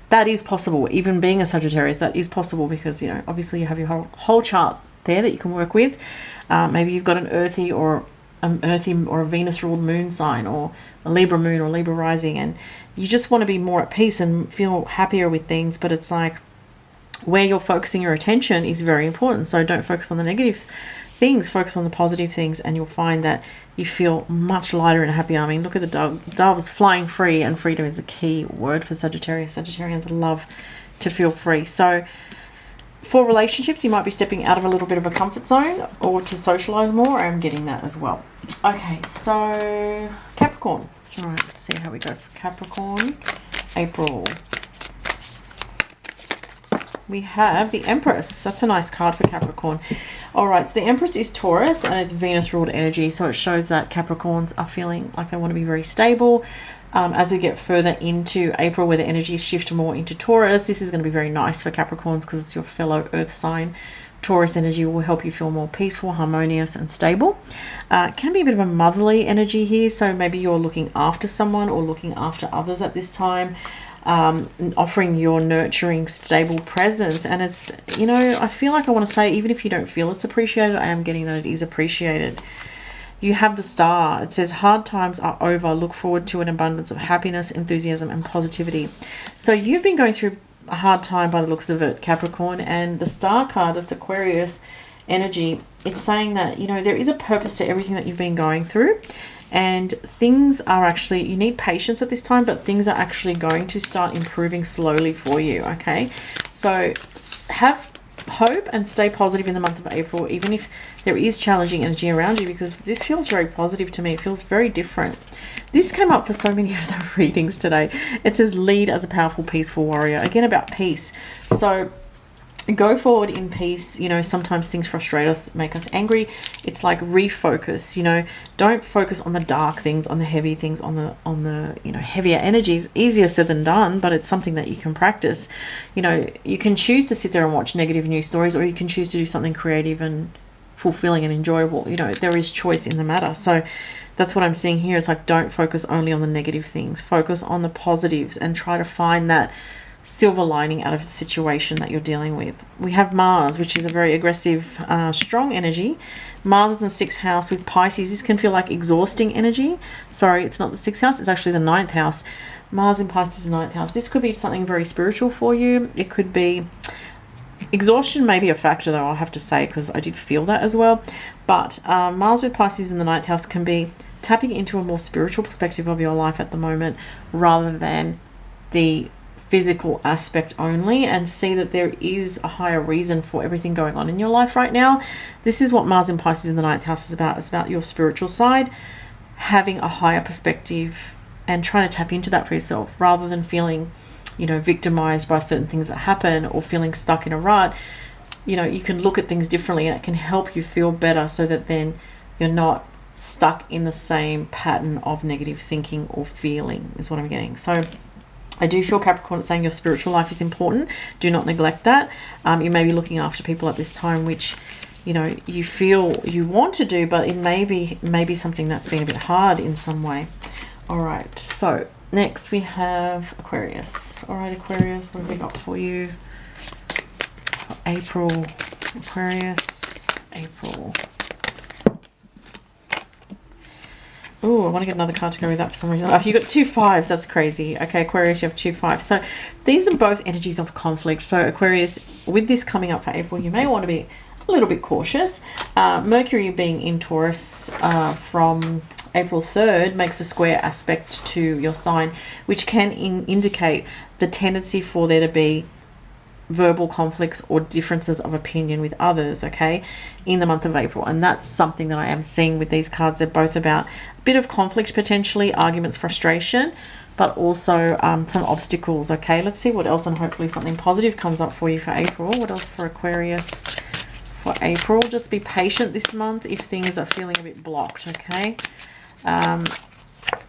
that is possible. Even being a Sagittarius, that is possible because, you know, obviously you have your whole chart there that you can work with. Maybe you've got an earthy or a Venus ruled moon sign, or a Libra moon or Libra rising, and you just want to be more at peace and feel happier with things. But it's like where you're focusing your attention is very important. So don't focus on the negative things, focus on the positive things, and you'll find that you feel much lighter and happier. I mean, look at the doves flying free, and freedom is a key word for Sagittarius. Sagittarians love to feel free. So for relationships, you might be stepping out of a little bit of a comfort zone, or to socialize more. I'm getting that as well. Okay, so Capricorn. All right, let's see how we go for Capricorn. April. We have the Empress. That's a nice card for Capricorn. All right, so the Empress is Taurus, and it's Venus ruled energy. So it shows that Capricorns are feeling like they want to be very stable. As we get further into April, where the energies shift more into Taurus, this is going to be very nice for Capricorns because it's your fellow earth sign. Taurus energy will help you feel more peaceful, harmonious, and stable. It can be a bit of a motherly energy here. So maybe you're looking after someone or looking after others at this time. Offering your nurturing, stable presence. And it's, you know, I feel like I want to say, even if you don't feel it's appreciated, I am getting that it is appreciated. You have the Star. It says, hard times are over. Look forward to an abundance of happiness, enthusiasm, and positivity. So you've been going through a hard time by the looks of it, Capricorn. And the Star card, that's Aquarius energy, it's saying that, you know, there is a purpose to everything that you've been going through. And things are actually, you need patience at this time, but things are actually going to start improving slowly for you, okay? So have hope and stay positive in the month of April, even if there is challenging energy around you, because this feels very positive to me. It feels very different. This came up for so many of the readings today. It says, lead as a powerful, peaceful warrior. Again, about peace. So go forward in peace. You know, sometimes things frustrate us, make us angry. It's like refocus. You know, don't focus on the dark things, on the heavy things, on the you know, heavier energies. Easier said than done, but it's something that you can practice. You know, you can choose to sit there and watch negative news stories, or you can choose to do something creative and fulfilling and enjoyable. You know, there is choice in the matter. So that's what I'm seeing here. It's like, don't focus only on the negative things. Focus on the positives and try to find that silver lining out of the situation that you're dealing with. We have Mars, which is a very aggressive, strong energy. Mars is in the 6th house with Pisces. This can feel like exhausting energy. Sorry, it's not the 6th house. It's actually the 9th house. Mars in Pisces is the 9th house. This could be something very spiritual for you. It could be exhaustion, may be a factor though, I'll have to say, because I did feel that as well. But Mars with Pisces in the 9th house can be tapping into a more spiritual perspective of your life at the moment, rather than the physical aspect only, and see that there is a higher reason for everything going on in your life right now. This is what Mars in Pisces in the 9th house is about. It's about your spiritual side, having a higher perspective and trying to tap into that for yourself, rather than feeling, you know, victimized by certain things that happen or feeling stuck in a rut. You know, you can look at things differently, and it can help you feel better, so that then you're not stuck in the same pattern of negative thinking or feeling, is what I'm getting. So I do feel, Capricorn, saying your spiritual life is important. Do not neglect that. You may be looking after people at this time, which, you know, you feel you want to do, but it may be something that's been a bit hard in some way. All right, so next we have Aquarius. All right, Aquarius, what have we got for you? April, Aquarius, April. Oh, I want to get another card to go with that for some reason. Oh, you got 2 5s. That's crazy. Okay, Aquarius, you have 2 5s. So these are both energies of conflict. So Aquarius, with this coming up for April, you may want to be a a little bit cautious. Mercury being in Taurus from April 3rd makes a square aspect to your sign, which can indicate the tendency for there to be verbal conflicts or differences of opinion with others, okay, in the month of April. And that's something that I am seeing with these cards. They're both about a bit of conflict, potentially arguments, frustration, but also some obstacles. Okay, let's see what else, and hopefully something positive comes up for you for April. What else for Aquarius for April? Just be patient this month if things are feeling a bit blocked. Okay,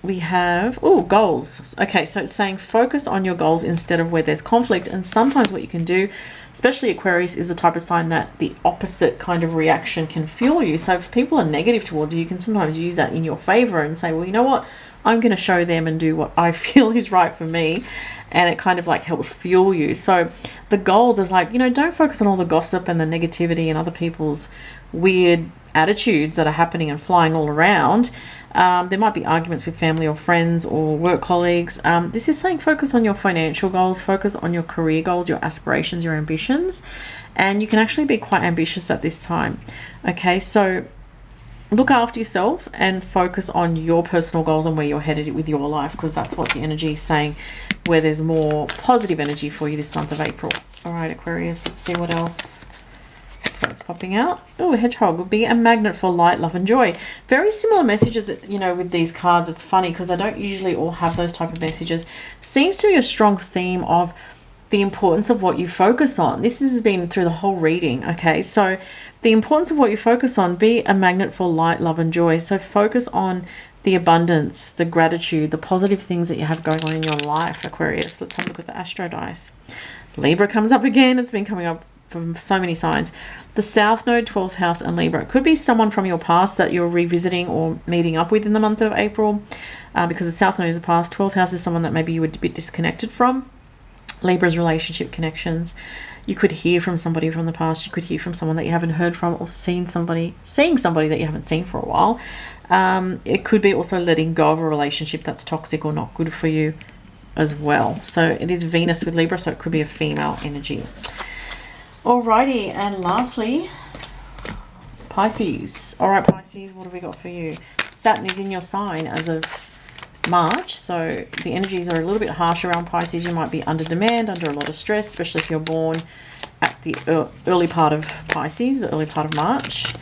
we have goals. Okay, so it's saying focus on your goals instead of where there's conflict. And sometimes what you can do, especially Aquarius is the type of sign that the opposite kind of reaction can fuel you. So if people are negative towards you, you can sometimes use that in your favor and say, well, you know what, I'm going to show them and do what I feel is right for me. And it kind of like helps fuel you. So the goals is like, you know, don't focus on all the gossip and the negativity and other people's weird attitudes that are happening and flying all around. There might be arguments with family or friends or work colleagues. This is saying focus on your financial goals, focus on your career goals, your aspirations, your ambitions. And you can actually be quite ambitious at this time. Okay, so look after yourself and focus on your personal goals and where you're headed with your life, because that's what the energy is saying, where there's more positive energy for you this month of April. All right, Aquarius, let's see what else. What's popping out. Oh, a hedgehog would be a magnet for light, love and joy. Very similar messages, you know, with these cards. It's funny because I don't usually all have those type of messages. Seems to be a strong theme of the importance of what you focus on. This has been through the whole reading. Okay, so the importance of what you focus on, be a magnet for light, love and joy. So focus on the abundance, the gratitude, the positive things that you have going on in your life, Aquarius. Let's have a look at the Astro dice. Libra comes up again. It's been coming up from so many signs. The South Node, 12th house and Libra. It could be someone from your past that you're revisiting or meeting up with in the month of April, because the South Node is the past. 12th house is someone that maybe you were a bit disconnected from. Libra's relationship connections. You could hear from somebody from the past. You could hear from someone that you haven't heard from, or seeing somebody that you haven't seen for a while. It could be also letting go of a relationship that's toxic or not good for you as well. So it is Venus with Libra, so it could be a female energy. Alrighty, and lastly, Pisces. All right, Pisces, what have we got for you? Saturn is in your sign as of March, so the energies are a little bit harsh around Pisces. You might be under demand, under a lot of stress, especially if you're born at the early part of Pisces, the early part of March.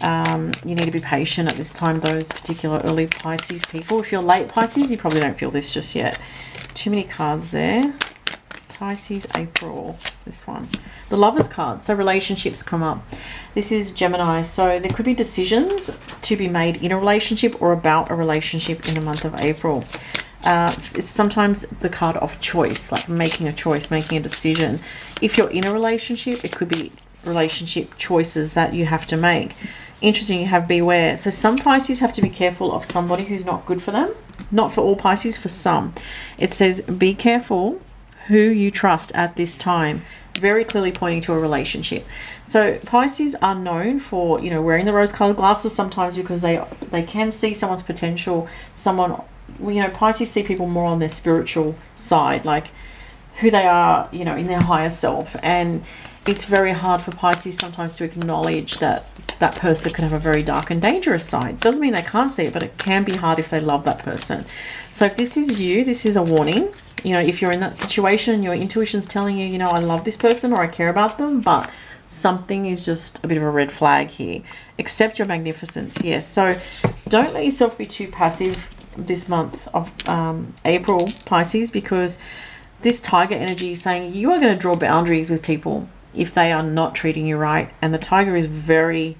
You need to be patient at this time, those particular early Pisces people. If you're late Pisces, you probably don't feel this just yet. Too many cards there. Pisces, April, this one. The Lovers card, so relationships come up. This is Gemini, so there could be decisions to be made in a relationship or about a relationship in the month of April. It's sometimes the card of choice, like making a choice, making a decision. If you're in a relationship, it could be relationship choices that you have to make. Interesting, you have beware. So some Pisces have to be careful of somebody who's not good for them. Not for all Pisces, for some. It says be careful who you trust at this time, very clearly pointing to a relationship. So Pisces are known for, you know, wearing the rose-colored glasses sometimes because they can see someone's potential. Someone, you know, Pisces see people more on their spiritual side, like who they are, you know, in their higher self. And it's very hard for Pisces sometimes to acknowledge that that person can have a very dark and dangerous side. Doesn't mean they can't see it, but it can be hard if they love that person. So if this is you, this is a warning. You know, if you're in that situation and your intuition's telling you, you know, I love this person or I care about them, but something is just a bit of a red flag here. Accept your magnificence. Yes. So don't let yourself be too passive this month of April, Pisces, because this tiger energy is saying you are going to draw boundaries with people if they are not treating you right. And the tiger is very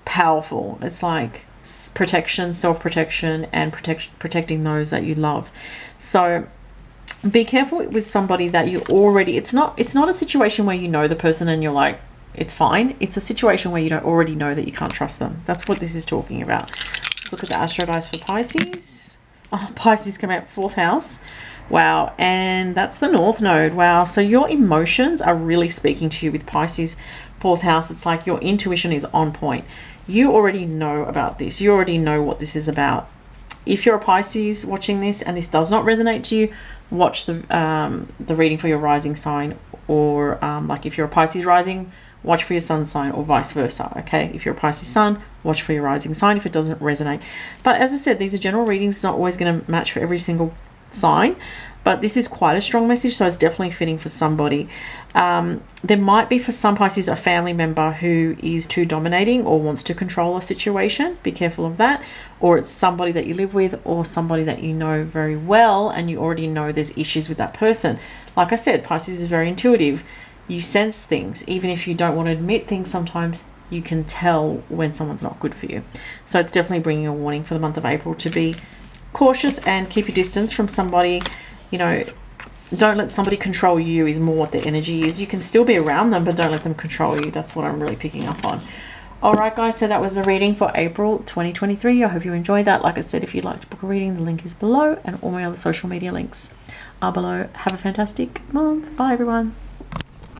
powerful. It's like protection, self-protection, and protecting those that you love. So be careful with somebody that you already, it's not a situation where you know the person and you're like, it's fine. It's a situation where you don't already know that you can't trust them. That's what this is talking about. Let's look at the Astro dice for Pisces. Oh, Pisces come out 4th house. Wow. And that's the North Node. Wow. So your emotions are really speaking to you with Pisces 4th house. It's like your intuition is on point. You already know about this. You already know what this is about. If you're a Pisces watching this and this does not resonate to you, watch the reading for your rising sign, or like if you're a Pisces rising, watch for your sun sign, or vice versa. Okay, if you're a Pisces sun, watch for your rising sign if it doesn't resonate. But as I said, these are general readings. It's not always going to match for every single sign, but this is quite a strong message, so it's definitely fitting for somebody. There might be for some Pisces a family member who is too dominating or wants to control a situation. Be careful of that. Or it's somebody that you live with, or somebody that you know very well and you already know there's issues with that person. Like I said, Pisces is very intuitive. You sense things. Even if you don't want to admit things, sometimes you can tell when someone's not good for you. So it's definitely bringing a warning for the month of April to be cautious and keep your distance from somebody. You know, don't let somebody control you is more what their energy is. You can still be around them, but don't let them control you. That's what I'm really picking up on. All right, guys, so that was the reading for April 2023. I hope you enjoyed that. Like I said, if you'd like to book a reading, the link is below, and all my other social media links are below. Have a fantastic month. Bye, everyone.